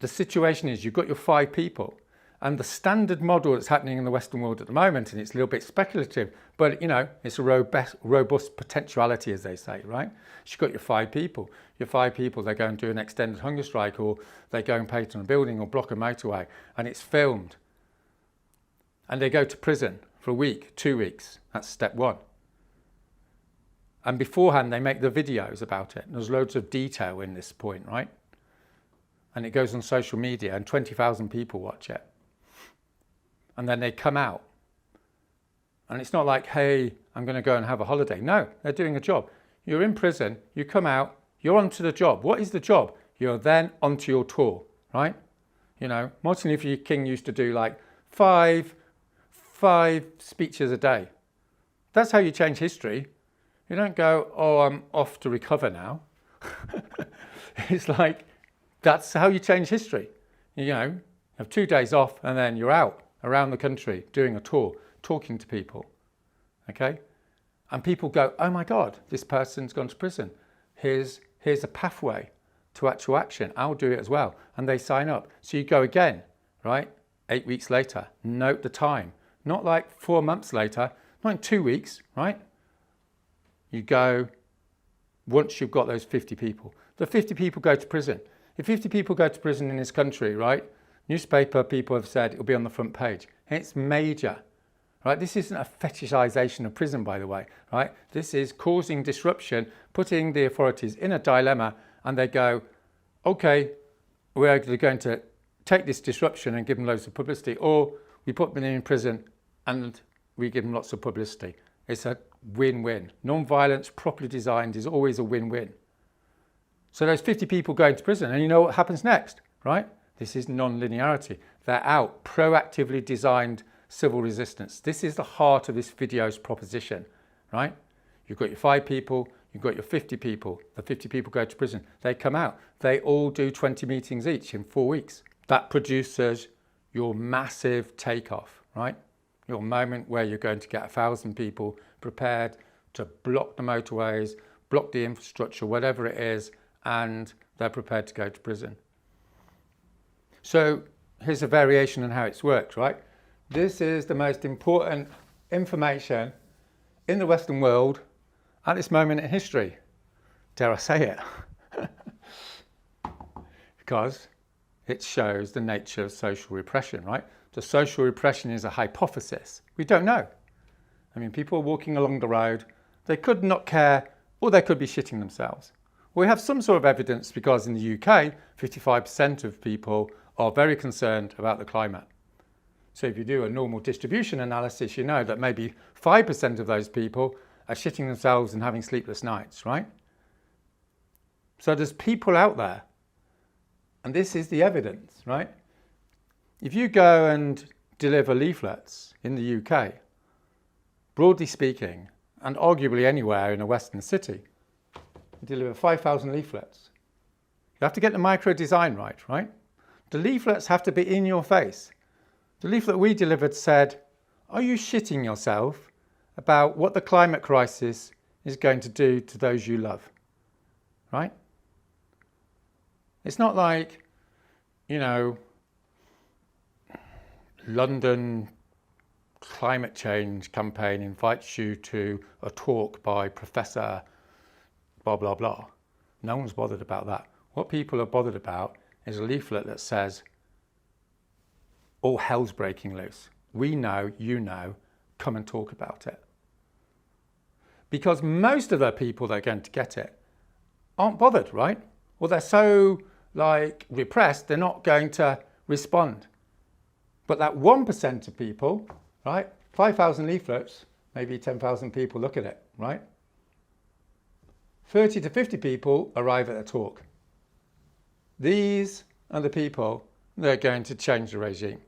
the situation is you've got your 5 people, and the standard model that's happening in the Western world at the moment, and it's a little bit speculative, but you know, it's a robust potentiality, as they say, right? So you've got your 5 people. Your 5 people, they go and do an extended hunger strike, or they go and paint on a building or block a motorway, and it's filmed. And they go to prison for a week, 2 weeks. That's step 1. And beforehand, they make the videos about it. And there's loads of detail in this point, right? And it goes on social media, and 20,000 people watch it. And then they come out. And it's not like, hey, I'm going to go and have a holiday. No, they're doing a job. You're in prison, you come out, you're onto the job. What is the job? You're then onto your tour, right? You know, Martin Luther King used to do like five speeches a day. That's how you change history. You don't go, oh, I'm off to recover now. It's like, that's how you change history. You know, you have 2 days off and then you're out around the country doing a tour, talking to people, okay? And people go, oh my God, this person's gone to prison. Here's a pathway to actual action. I'll do it as well. And they sign up. So you go again, right? 8 weeks later. Note the time. Not like 4 months later, not in 2 weeks, right? You go, once you've got those 50 people. The 50 people go to prison. If 50 people go to prison in this country, right, newspaper people have said it'll be on the front page. And it's major, right? This isn't a fetishization of prison, by the way, right? This is causing disruption, putting the authorities in a dilemma, and they go, okay, we're going to take this disruption and give them loads of publicity, or we put them in prison and we give them lots of publicity. It's a win-win. Non-violence, properly designed, is always a win-win. So those 50 people go into prison, and you know what happens next, right? This is non-linearity. They're out, proactively designed civil resistance. This is the heart of this video's proposition, right? You've got your 5 people, you've got your 50 people. The 50 people go to prison. They come out. They all do 20 meetings each in 4 weeks. That produces your massive takeoff, right? Your moment where you're going to get 1,000 people prepared to block the motorways, block the infrastructure, whatever it is, and they're prepared to go to prison. So here's a variation on how it's worked, right? This is the most important information in the Western world at this moment in history. Dare I say it? Because it shows the nature of social repression, right? The social repression is a hypothesis. We don't know. I mean, people are walking along the road. They could not care, or they could be shitting themselves. We have some sort of evidence because in the UK, 55% of people are very concerned about the climate. So if you do a normal distribution analysis, you know that maybe 5% of those people are shitting themselves and having sleepless nights, right? So there's people out there, and this is the evidence, right? If you go and deliver leaflets in the UK, broadly speaking, and arguably anywhere in a Western city, you deliver 5,000 leaflets. You have to get the micro design right? The leaflets have to be in your face. The leaflet we delivered said, are you shitting yourself about what the climate crisis is going to do to those you love, right? It's not like, you know, London climate change campaign invites you to a talk by Professor blah, blah, blah. No one's bothered about that. What people are bothered about is a leaflet that says, all hell's breaking loose. We know, you know, come and talk about it. Because most of the people that are going to get it aren't bothered, right? Well, they're so repressed, they're not going to respond. But that 1% of people, right? 5,000 leaflets, maybe 10,000 people look at it, right? 30 to 50 people arrive at a talk. These are the people that are going to change the regime,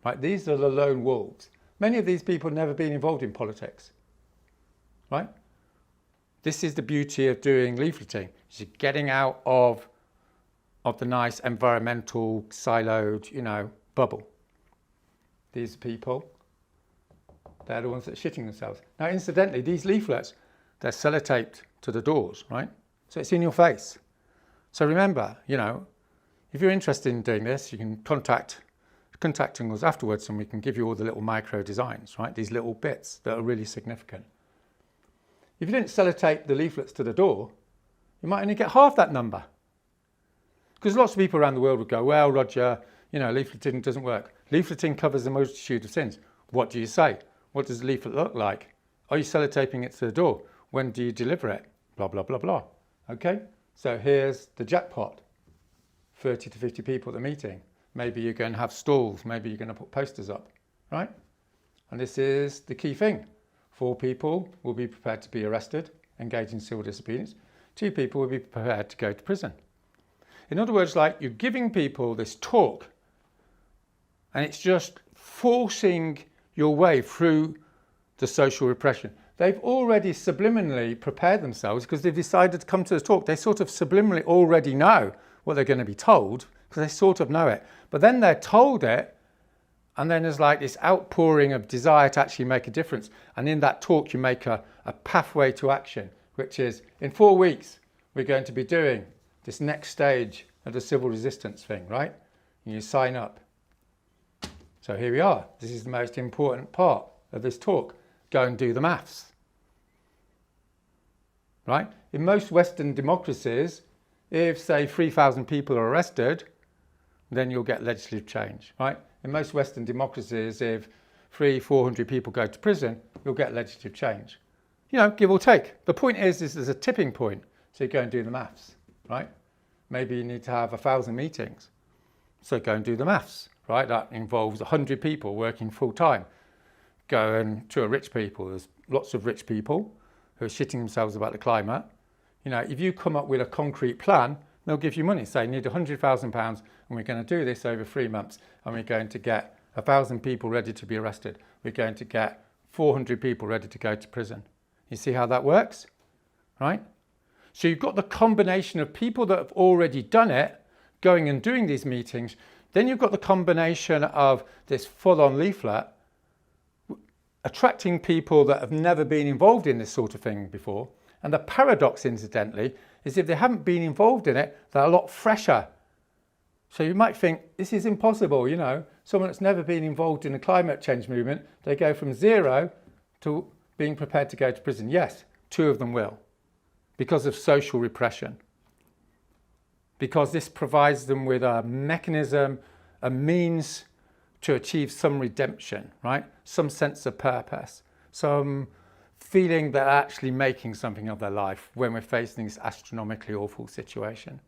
right? These are the lone wolves. Many of these people have never been involved in politics, right? This is the beauty of doing leafleting. You're getting out of the nice environmental siloed, bubble. These people, they're the ones that are shitting themselves. Now, incidentally, these leaflets, they're sellotaped to the doors, right? So it's in your face. So remember, if you're interested in doing this, you can contacting us afterwards and we can give you all the little micro designs, right? These little bits that are really significant. If you didn't sellotape the leaflets to the door, you might only get half that number. Because lots of people around the world would go, well, Roger, leafleting doesn't work. Leafleting covers a multitude of sins. What do you say? What does the leaflet look like? Are you sellotaping it to the door? When do you deliver it? Blah, blah, blah, blah. Okay? So here's the jackpot. 30 to 50 people at the meeting. Maybe you're going to have stalls. Maybe you're going to put posters up, right? And this is the key thing. 4 people will be prepared to be arrested, engage in civil disobedience. 2 people will be prepared to go to prison. In other words, you're giving people this talk and it's just forcing your way through the social repression. They've already subliminally prepared themselves because they've decided to come to the talk. They sort of subliminally already know what they're going to be told because they sort of know it. But then they're told it, and then there's this outpouring of desire to actually make a difference. And in that talk, you make a pathway to action, which is in 4 weeks, we're going to be doing this next stage of the civil resistance thing, right? And you sign up. So here we are. This is the most important part of this talk. Go and do the maths. Right? In most Western democracies, if, say, 3,000 people are arrested, then you'll get legislative change, right? In most Western democracies, if 400 people go to prison, you'll get legislative change. You know, give or take. The point is there's a tipping point, so you go and do the maths, right? Maybe you need to have 1,000 meetings, so go and do the maths, right? That involves 100 people working full time. Going to a rich people, there's lots of rich people who are shitting themselves about the climate. You know, if you come up with a concrete plan, they'll give you money. Say, you need £100,000 and we're going to do this over 3 months and we're going to get 1,000 people ready to be arrested. We're going to get 400 people ready to go to prison. You see how that works, right? So you've got the combination of people that have already done it, going and doing these meetings. Then you've got the combination of this full-on leaflet, attracting people that have never been involved in this sort of thing before. And the paradox, incidentally, is if they haven't been involved in it, they're a lot fresher. So you might think, this is impossible, you know, someone that's never been involved in the climate change movement, they go from 0 to being prepared to go to prison. Yes, 2 of them will, because of social repression. Because this provides them with a mechanism, a means to achieve some redemption, right? Some sense of purpose, some feeling they're actually making something of their life when we're facing this astronomically awful situation.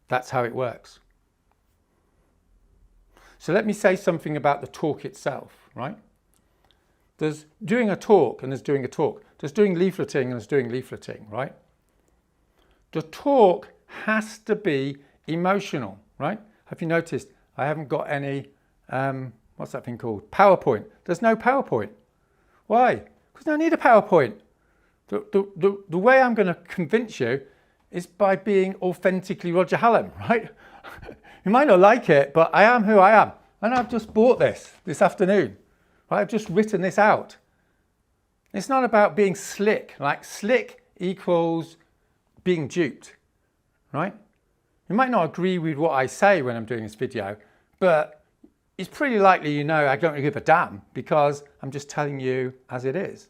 That's how it works. So let me say something about the talk itself, right? There's doing a talk and there's doing a talk. There's doing leafleting and there's doing leafleting, right? The talk has to be emotional, right? Have you noticed I haven't got any, what's that thing called? PowerPoint. There's no PowerPoint. Why? Because I don't need a PowerPoint. The way I'm going to convince you is by being authentically Roger Hallam, right? You might not like it, but I am who I am. And I've just bought this afternoon. Right? I've just written this out. It's not about being slick. Like slick equals being duped, right? You might not agree with what I say when I'm doing this video, but it's pretty likely you know I don't give a damn because I'm just telling you as it is.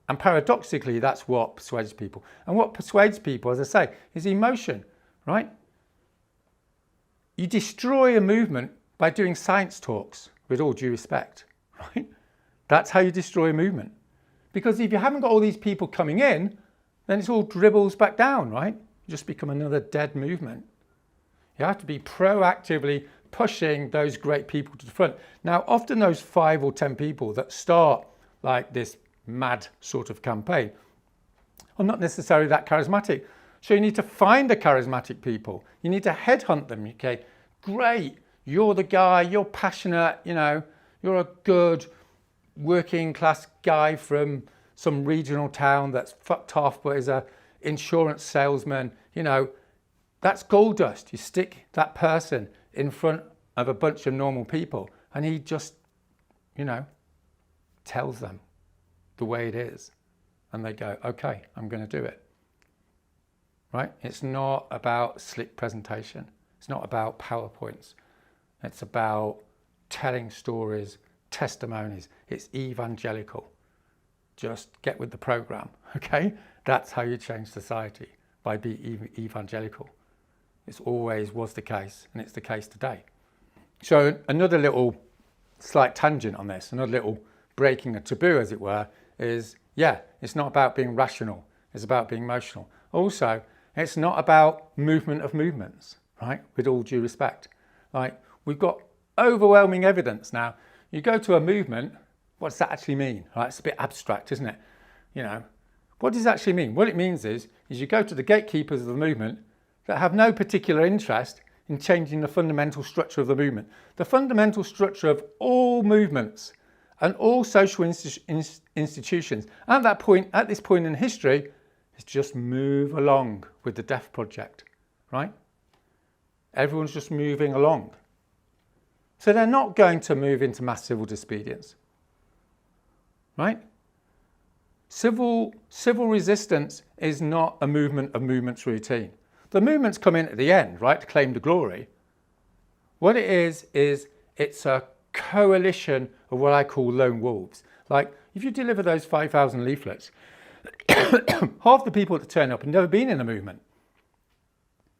And paradoxically, that's what persuades people. And what persuades people, as I say, is emotion, right? You destroy a movement by doing science talks, with all due respect, right? That's how you destroy a movement. Because if you haven't got all these people coming in, then it all dribbles back down, right? You just become another dead movement. You have to be proactively pushing those great people to the front. Now, often those 5 or 10 people that start like this mad sort of campaign are not necessarily that charismatic. So you need to find the charismatic people. You need to headhunt them. Okay, great, you're the guy, you're passionate, you know, you're a good working class guy from some regional town that's fucked off but is a insurance salesman. You know, that's gold dust. You stick that person in front of a bunch of normal people and he just, you know, tells them the way it is. And they go, okay, I'm going to do it. Right? It's not about slick presentation. It's not about PowerPoints. It's about telling stories, testimonies. It's evangelical. Just get with the program, okay? That's how you change society, by being evangelical. It always was the case, and it's the case today. So another little slight tangent on this, another little breaking a taboo, as it were, is, yeah, it's not about being rational. It's about being emotional. Also, it's not about movement of movements, right? With all due respect. Like, we've got overwhelming evidence now. You go to a movement, what does that actually mean? Right? It's a bit abstract, isn't it? You know, what does it actually mean? What it means is you go to the gatekeepers of the movement that have no particular interest in changing the fundamental structure of the movement. The fundamental structure of all movements and all social institutions at this point in history is just move along with the death project, right? Everyone's just moving along. So they're not going to move into mass civil disobedience, right? Civil resistance is not a movement of movements routine. The movements come in at the end, right, to claim the glory. What it is it's a coalition of what I call lone wolves. Like, if you deliver those 5,000 leaflets, half the people that turn up have never been in a movement,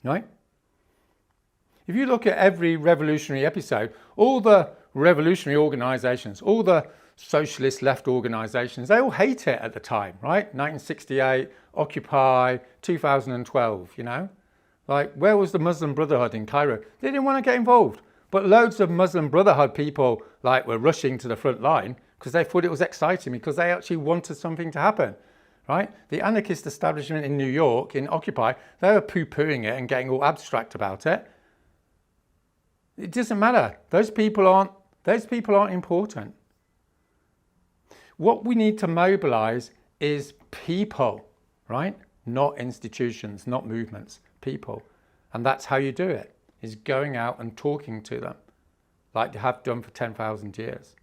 right? If you look at every revolutionary episode, all the revolutionary organisations, all the socialist left organisations, they all hate it at the time, right? 1968, Occupy, 2012, you know? Like, where was the Muslim Brotherhood in Cairo? They didn't want to get involved. But loads of Muslim Brotherhood people like were rushing to the front line because they thought it was exciting, because they actually wanted something to happen, right? The anarchist establishment in New York, in Occupy, they were poo-pooing it and getting all abstract about it. It doesn't matter. Those people aren't important. What we need to mobilize is people, right? Not institutions, not movements, people. And that's how you do it, is going out and talking to them like they have done for 10,000 years.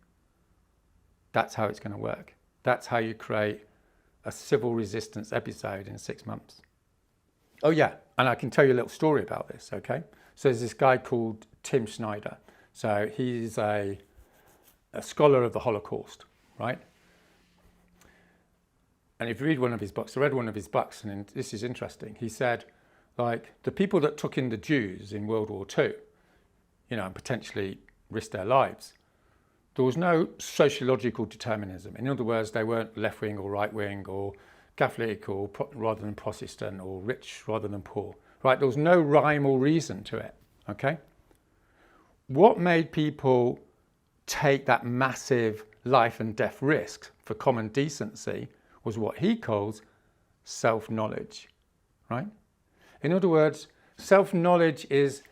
That's how it's going to work. That's how you create a civil resistance episode in 6 months. Oh yeah, and I can tell you a little story about this, okay? So there's this guy called Tim Snyder. So he's a scholar of the Holocaust, right? And if you read one of his books, I read one of his books, and this is interesting. He said, like, the people that took in the Jews in World War II, you know, and potentially risked their lives, there was no sociological determinism. In other words, they weren't left-wing or right-wing or Catholic or rather than Protestant or rich rather than poor, right? There was no rhyme or reason to it, okay? What made people take that massive life and death risk for common decency was what he calls self-knowledge, right? In other words, self-knowledge is,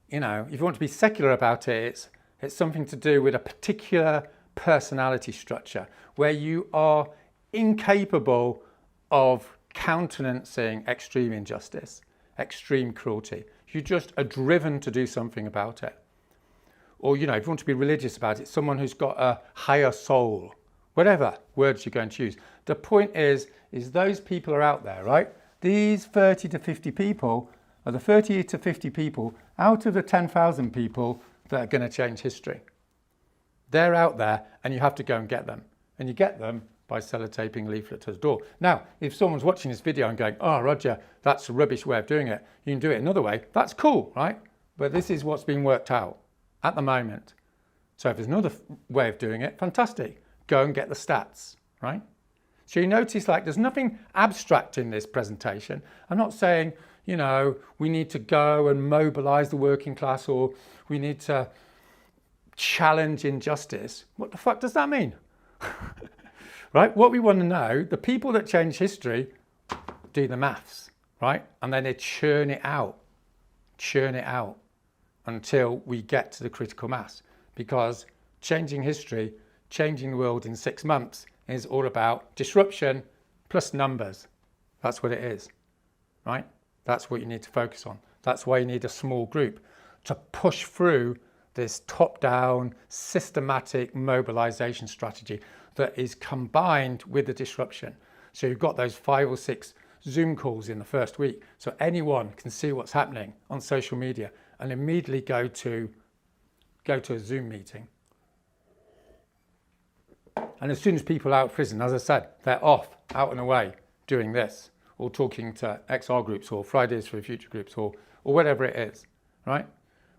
you know, if you want to be secular about it, it's something to do with a particular personality structure where you are incapable of countenancing extreme injustice, extreme cruelty. You just are driven to do something about it. Or, you know, if you want to be religious about it, someone who's got a higher soul, whatever words you're going to use. The point is those people are out there, right? These 30 to 50 people are the 30 to 50 people out of the 10,000 people that are going to change history. They're out there, and you have to go and get them. And you get them by sellotaping leaflet to the door. Now, if someone's watching this video and going, oh, Roger, that's a rubbish way of doing it, you can do it another way, that's cool, right? But this is what's being worked out at the moment. So if there's another way of doing it, fantastic. Go and get the stats, right? So you notice, like, there's nothing abstract in this presentation. I'm not saying, you know, we need to go and mobilize the working class, or we need to challenge injustice. What the fuck does that mean? Right? What we want to know, the people that change history do the maths, right? And then they churn it out until we get to the critical mass. Because changing history, changing the world in 6 months is all about disruption plus numbers. That's what it is, right? That's what you need to focus on. That's why you need a small group to push through this top-down, systematic mobilization strategy that is combined with the disruption. So you've got those 5 or 6 Zoom calls in the first week, so anyone can see what's happening on social media and immediately go to a Zoom meeting. And as soon as people are out of prison, as I said, they're off, out and away, doing this, or talking to XR groups or Fridays for Future groups or whatever it is, right?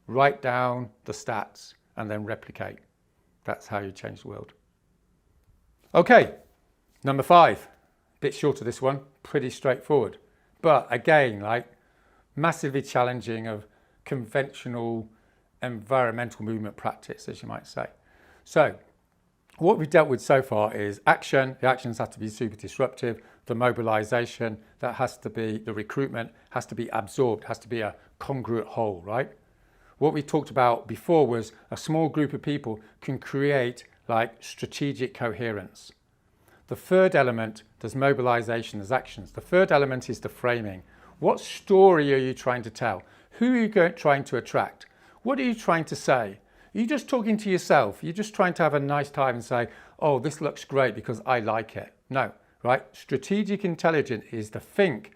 Write down the stats and then replicate. That's how you change the world. Okay, number 5, a bit shorter this one, pretty straightforward. But again, like, massively challenging of conventional environmental movement practice, as you might say. So what we've dealt with so far is action. The actions have to be super disruptive. The mobilization, that has to be, the recruitment has to be absorbed, has to be a congruent whole, right? What we talked about before was a small group of people can create like strategic coherence. The third element, there's mobilization, there's actions. The third element is the framing. What story are you trying to tell? Who are you trying to attract? What are you trying to say? Are you just talking to yourself? You're just trying to have a nice time and say, oh, this looks great because I like it. No, right? Strategic intelligence is to think,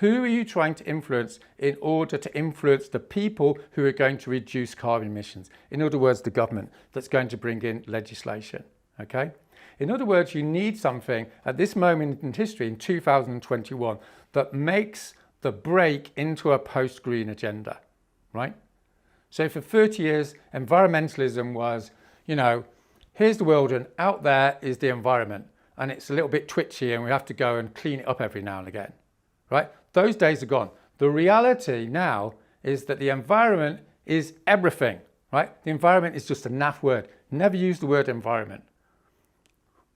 Who are you trying to influence in order to influence the people who are going to reduce carbon emissions? In other words, the government that's going to bring in legislation, okay? In other words, you need something at this moment in history, in 2021, that makes the break into a post-green agenda, right? So for 30 years, environmentalism was, you know, here's the world and out there is the environment, and it's a little bit twitchy and we have to go and clean it up every now and again, right? Those days are gone. The reality now is that the environment is everything, right? The environment is just a naff word. Never use the word environment.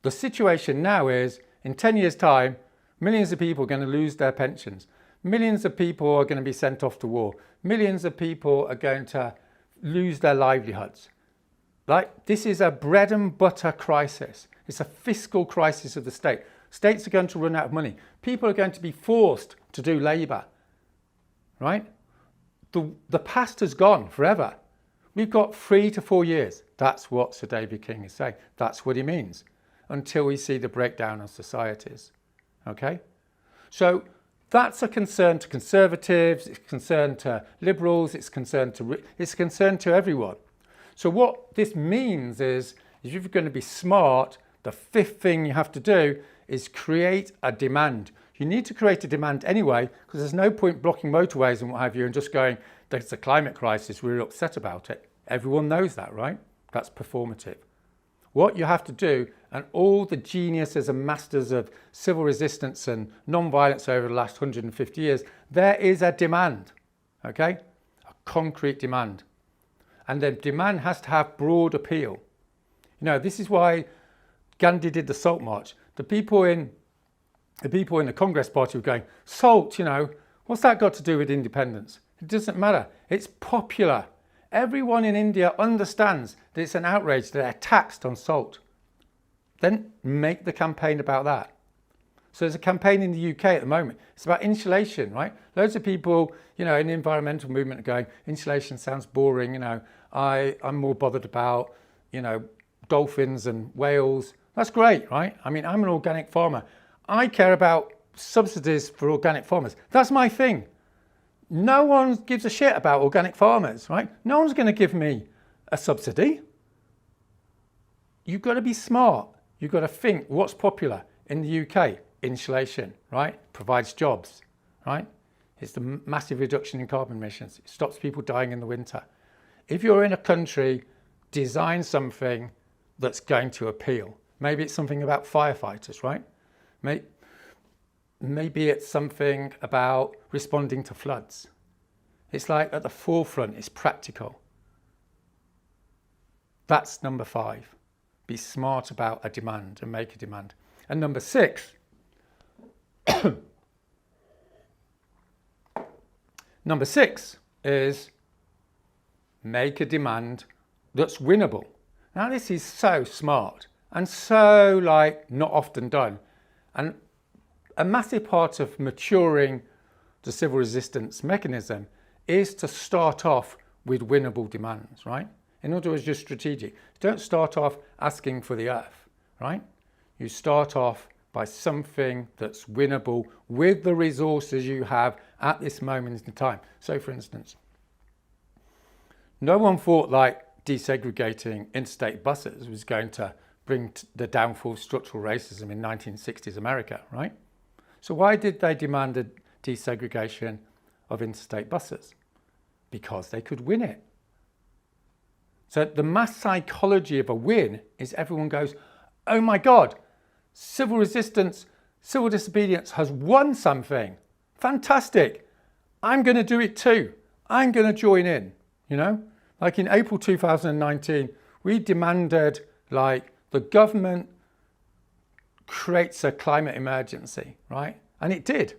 The situation now is, in 10 years' time, millions of people are going to lose their pensions. Millions of people are going to be sent off to war. Millions of people are going to lose their livelihoods. Like, this is a bread and butter crisis. It's a fiscal crisis of the state. States are going to run out of money. People are going to be forced to do labour, right? The past has gone forever. We've got 3 to 4 years. That's what Sir David King is saying. That's what he means. Until we see the breakdown of societies, okay? So that's a concern to conservatives, it's a concern to liberals, it's a concern to everyone. So what this means is if you're going to be smart, the fifth thing you have to do is create a demand. You need to create a demand anyway, because there's no point blocking motorways and what have you and just going, there's a climate crisis, we're upset about it. Everyone knows that, right? That's performative. What you have to do, and all the geniuses and masters of civil resistance and non-violence over the last 150 years, there is a demand, okay? A concrete demand. And the demand has to have broad appeal. You know, this is why Gandhi did the Salt March. The people in the Congress Party were going, salt, you know, what's that got to do with independence? It doesn't matter. It's popular. Everyone in India understands that it's an outrage that they're taxed on salt. Then make the campaign about that. So there's a campaign in the UK at the moment. It's about insulation, right? Loads of people, you know, in the environmental movement are going, insulation sounds boring, you know, I'm more bothered about, you know, dolphins and whales. That's great, right? I mean, I'm an organic farmer. I care about subsidies for organic farmers. That's my thing. No one gives a shit about organic farmers, right? No one's going to give me a subsidy. You've got to be smart. You've got to think what's popular in the UK. Insulation, right? Provides jobs, right? It's the massive reduction in carbon emissions. It stops people dying in the winter. If you're in a country, design something that's going to appeal. Maybe it's something about firefighters, right? Maybe it's something about responding to floods. It's like at the forefront, it's practical. That's number 5. Be smart about a demand and make a demand. And number 6, number 6 is make a demand that's winnable. Now this is so smart and so like not often done. And a massive part of maturing the civil resistance mechanism is to start off with winnable demands, right? In other words, just strategic. Don't start off asking for the earth, right? You start off by something that's winnable with the resources you have at this moment in time. So for instance, no one thought like desegregating interstate buses was going to bring the downfall of structural racism in 1960s America, right? So why did they demand the desegregation of interstate buses? Because they could win it. So the mass psychology of a win is everyone goes, oh my God, civil resistance, civil disobedience has won something. Fantastic. I'm going to do it too. I'm going to join in, you know? Like in April 2019, we demanded like the government creates a climate emergency, right? And it did.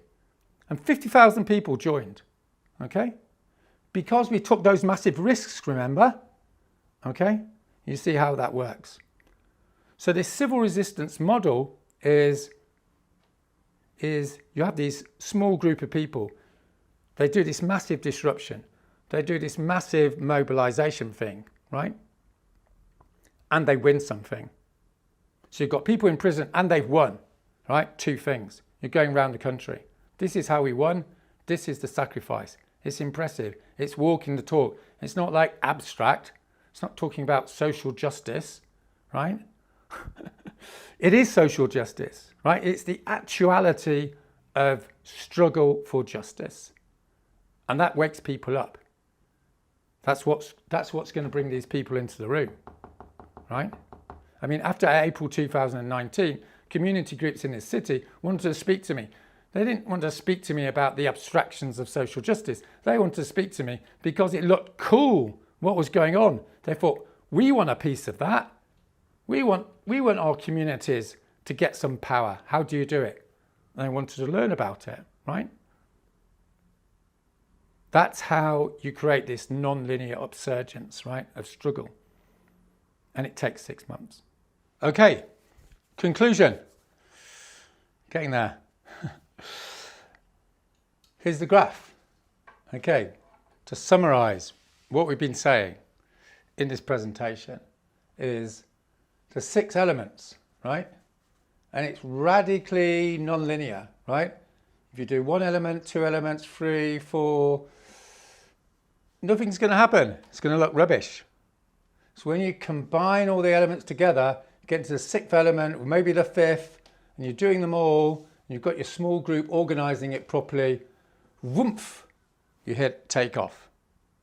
And 50,000 people joined, okay? Because we took those massive risks, remember? Okay? You see how that works. So this civil resistance model is you have these small group of people. They do this massive disruption. They do this massive mobilization thing, right? And they win something. So you've got people in prison and they've won, right? 2 things. You're going around the country. This is how we won. This is the sacrifice. It's impressive. It's walking the talk. It's not like abstract. It's not talking about social justice, right? It is social justice, right? It's the actuality of struggle for justice. And that wakes people up. That's what's going to bring these people into the room, right? I mean, after April 2019, community groups in this city wanted to speak to me. They didn't want to speak to me about the abstractions of social justice. They wanted to speak to me because it looked cool what was going on. They thought, we want a piece of that. We want our communities to get some power. How do you do it? And they wanted to learn about it, right? That's how you create this non-linear upsurgence, right, of struggle. And it takes 6 months. Okay, conclusion. Getting there. Here's the graph. Okay, to summarize what we've been saying in this presentation is the 6 elements, right? And it's radically non-linear, right? If you do 1 element, 2 elements, 3, 4, nothing's going to happen. It's going to look rubbish. So when you combine all the elements together, you get into the 6th element, or maybe the 5th, and you're doing them all, and you've got your small group organising it properly, whoomph, you hit takeoff,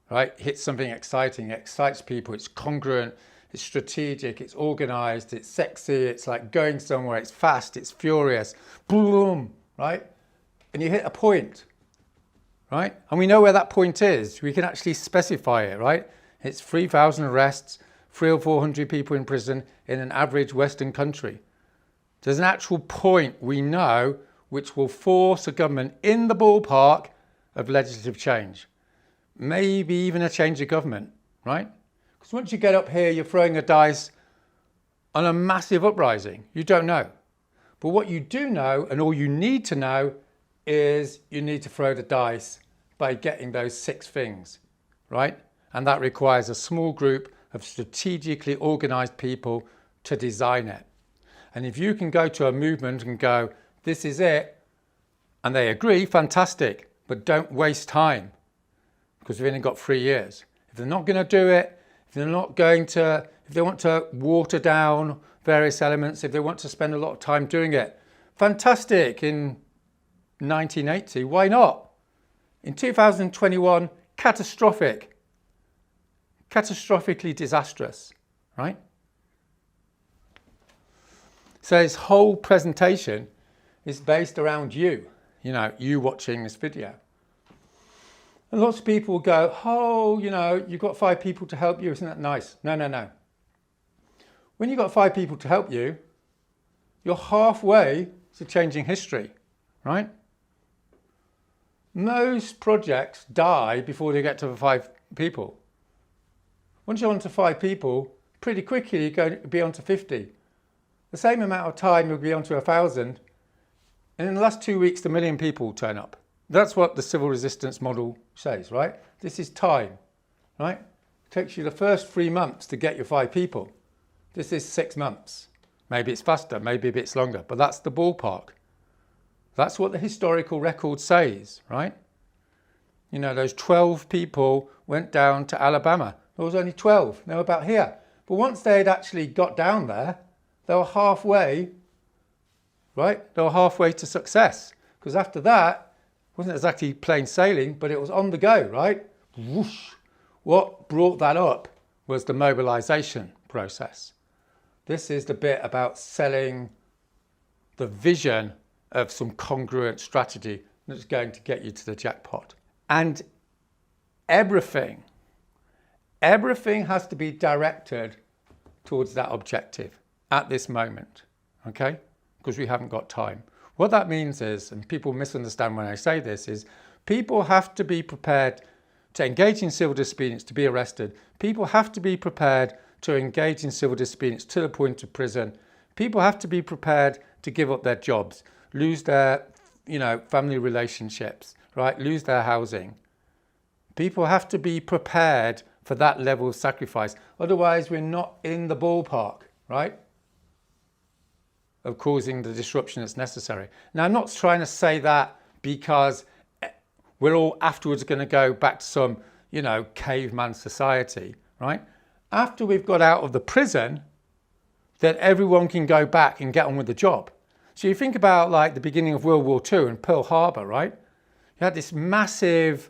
right? Hit something exciting, it excites people, it's congruent, it's strategic, it's organised, it's sexy, it's like going somewhere, it's fast, it's furious, boom, right? And you hit a point, right? And we know where that point is. We can actually specify it, right? It's 3,000 arrests, 300 or 400 people in prison in an average Western country. There's an actual point we know which will force a government in the ballpark of legislative change. Maybe even a change of government, right? Because once you get up here, you're throwing a dice on a massive uprising. You don't know. But what you do know, and all you need to know, is you need to throw the dice by getting those 6 things, right? And that requires a small group of strategically organised people to design it. And if you can go to a movement and go, this is it, and they agree, fantastic, but don't waste time because we've only got 3 years. If they're not going to do it, if they want to water down various elements, if they want to spend a lot of time doing it, fantastic. In 1980, why not? In 2021, catastrophic, catastrophically disastrous, right? So this whole presentation is based around you watching this video. And lots of people will go, oh, you've got 5 people to help you, isn't that nice? No. When you've got 5 people to help you, you're halfway to changing history, right? Most projects die before they get to the 5 people. Once you're on to 5 people, pretty quickly you're going to be on to 50. The same amount of time you'll be on to 1,000, and in the last 2 weeks, 1 million people turn up. That's what the civil resistance model says, right? This is time, right? It takes you the first 3 months to get your 5 people. This is 6 months. Maybe it's faster, maybe a bit longer, but that's the ballpark. That's what the historical record says, right? Those 12 people went down to Alabama. There was only 12. They were about here. But once they had actually got down there, they were halfway, right? They were halfway to success. Because after that, it wasn't exactly plain sailing, but it was on the go, right? Whoosh. What brought that up was the mobilization process. This is the bit about selling the vision of some congruent strategy that's going to get you to the jackpot. And everything has to be directed towards that objective at this moment, okay? Because we haven't got time. What that means is, and people misunderstand when I say this, is people have to be prepared to engage in civil disobedience, to be arrested. People have to be prepared to engage in civil disobedience to the point of prison. People have to be prepared to give up their jobs, lose their, family relationships, right? Lose their housing. People have to be prepared for that level of sacrifice. Otherwise, we're not in the ballpark, right? Of causing the disruption that's necessary. Now, I'm not trying to say that because we're all afterwards going to go back to some, caveman society, right? After we've got out of the prison, then everyone can go back and get on with the job. So you think about like the beginning of World War II and Pearl Harbor, right? You had this massive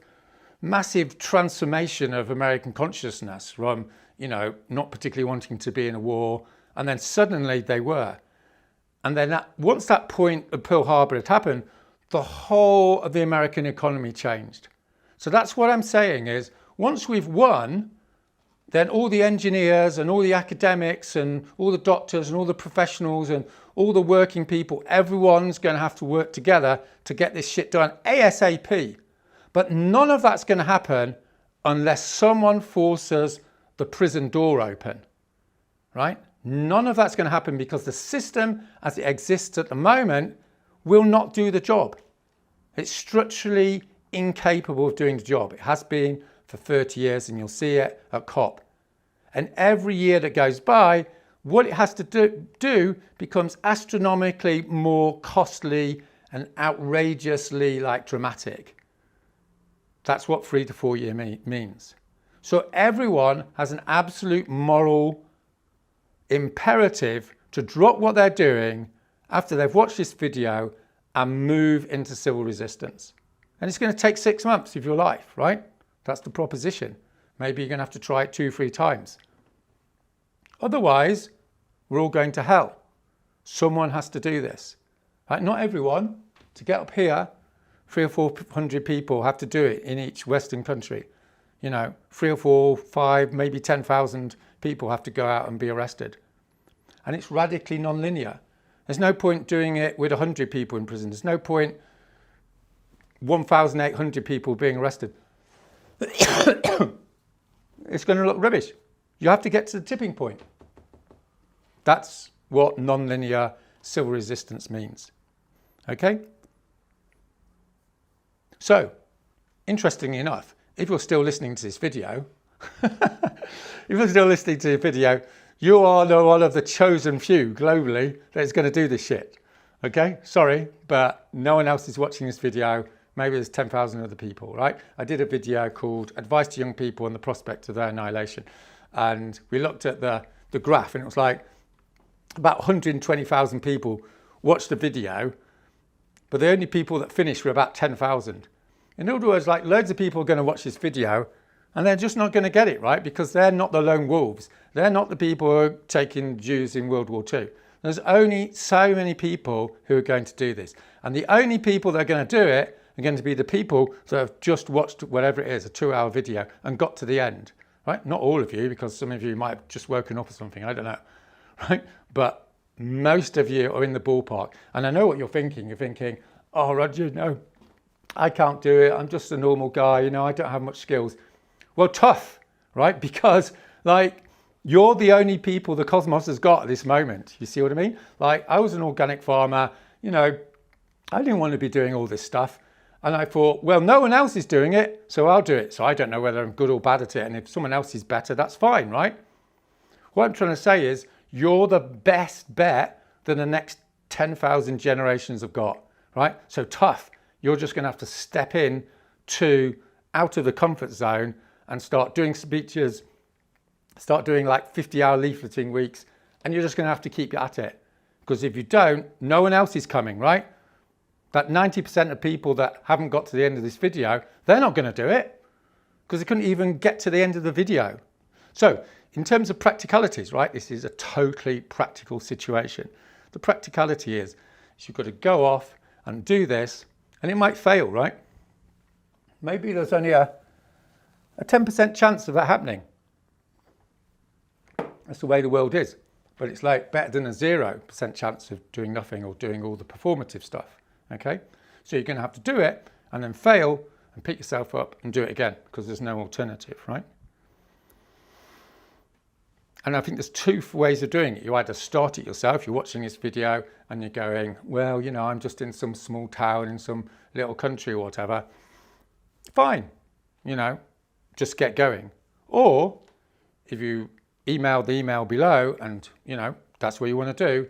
transformation of American consciousness from, not particularly wanting to be in a war, and then suddenly they were. And then once that point of Pearl Harbor had happened, the whole of the American economy changed. So that's what I'm saying is, once we've won, then all the engineers and all the academics and all the doctors and all the professionals and all the working people, everyone's going to have to work together to get this shit done ASAP. But none of that's going to happen unless someone forces the prison door open, right? None of that's going to happen because the system as it exists at the moment will not do the job. It's structurally incapable of doing the job. It has been for 30 years, and you'll see it at COP. And every year that goes by, what it has to do becomes astronomically more costly and outrageously dramatic. That's what 3 to 4 year means. So everyone has an absolute moral imperative to drop what they're doing after they've watched this video and move into civil resistance. And it's going to take 6 months of your life, right? That's the proposition. Maybe you're going to have to try it 2-3 times. Otherwise, we're all going to hell. Someone has to do this. Right? Not everyone. To get up here, 300 or 400 people have to do it in each Western country. 3 or 4, 5, maybe 10,000 people have to go out and be arrested. And it's radically non-linear. There's no point doing it with 100 people in prison. There's no point 1,800 people being arrested. It's going to look rubbish. You have to get to the tipping point. That's what non-linear civil resistance means. Okay? So, interestingly enough, if you're still listening to this video, you are one of the chosen few globally that is going to do this shit. Okay? Sorry, but no one else is watching this video. Maybe there's 10,000 other people, right? I did a video called Advice to Young People on the Prospect of Their Annihilation. And we looked at the graph, and it was like about 120,000 people watched the video, but the only people that finished were about 10,000. In other words, loads of people are going to watch this video and they're just not going to get it, right? Because they're not the lone wolves. They're not the people who are taking Jews in World War II. There's only so many people who are going to do this. And the only people that are going to do it are going to be the people that have just watched whatever it is, a 2-hour video, and got to the end, right? Not all of you, because some of you might have just woken up or something, I don't know, right? But most of you are in the ballpark. And I know what you're thinking. You're thinking, oh, Roger, no, I can't do it. I'm just a normal guy. I don't have much skills. Well, tough, right? Because you're the only people the cosmos has got at this moment. You see what I mean? I was an organic farmer. I didn't want to be doing all this stuff. And I thought, well, no one else is doing it, so I'll do it. So I don't know whether I'm good or bad at it. And if someone else is better, that's fine, right? What I'm trying to say is you're the best bet that the next 10,000 generations have got, right? So tough. You're just going to have to step in to out of the comfort zone and start doing speeches, start doing 50-hour leafleting weeks, and you're just going to have to keep at it. Because if you don't, no one else is coming, right? That 90% of people that haven't got to the end of this video, they're not going to do it because they couldn't even get to the end of the video. So in terms of practicalities, right, this is a totally practical situation. The practicality is you've got to go off and do this, and it might fail, right? Maybe there's only a 10% chance of that happening. That's the way the world is. But it's better than a 0% chance of doing nothing or doing all the performative stuff. Okay, so you're going to have to do it and then fail and pick yourself up and do it again because there's no alternative, right? And I think there's 2 ways of doing it. You either start it yourself, you're watching this video and you're going, well, I'm just in some small town in some little country or whatever. Fine, just get going. Or if you email the email below and, that's what you want to do,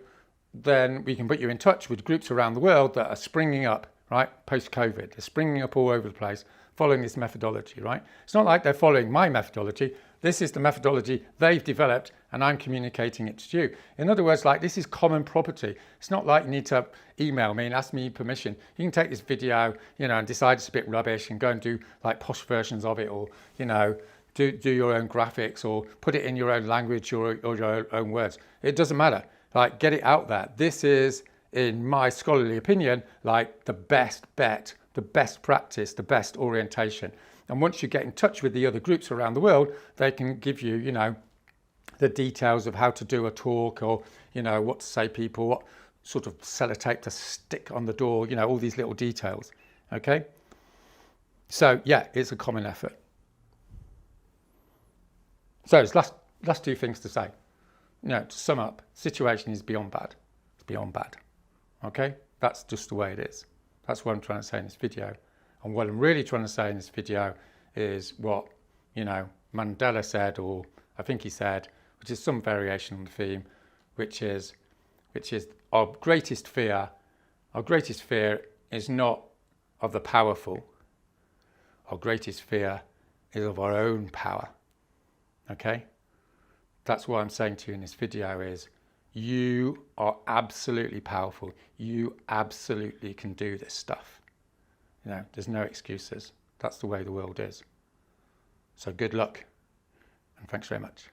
then we can put you in touch with groups around the world that are springing up right? Post-COVID, they're springing up all over the place, following this methodology, right? It's not like they're following my methodology. This is the methodology they've developed and I'm communicating it to you. In other words, like, this is common property. It's not like you need to email me and ask me permission. You can take this video, you know, and decide it's a bit rubbish and go and do like posh versions of it, or, you know, do your own graphics or put it in your own language or your own words. It doesn't matter. Like, get it out there. This is, in my scholarly opinion, like the best bet, the best practice, the best orientation. And once you get in touch with the other groups around the world, they can give you, you know, the details of how to do a talk, or, you know, what to say people, what sort of sellotape to stick on the door, you know, all these little details. Okay. So yeah, it's a common effort. So it's last two things to say. You know, to sum up, situation is beyond bad. It's beyond bad. Okay. That's just the way it is. That's what I'm trying to say in this video. And what I'm really trying to say in this video is what, you know, Mandela said, or I think he said, which is some variation on the theme, which is our greatest fear is not of the powerful. Our greatest fear is of our own power. Okay? That's what I'm saying to you in this video is, you are absolutely powerful. You absolutely can do this stuff. You know, there's no excuses. That's the way the world is. So good luck, and thanks very much.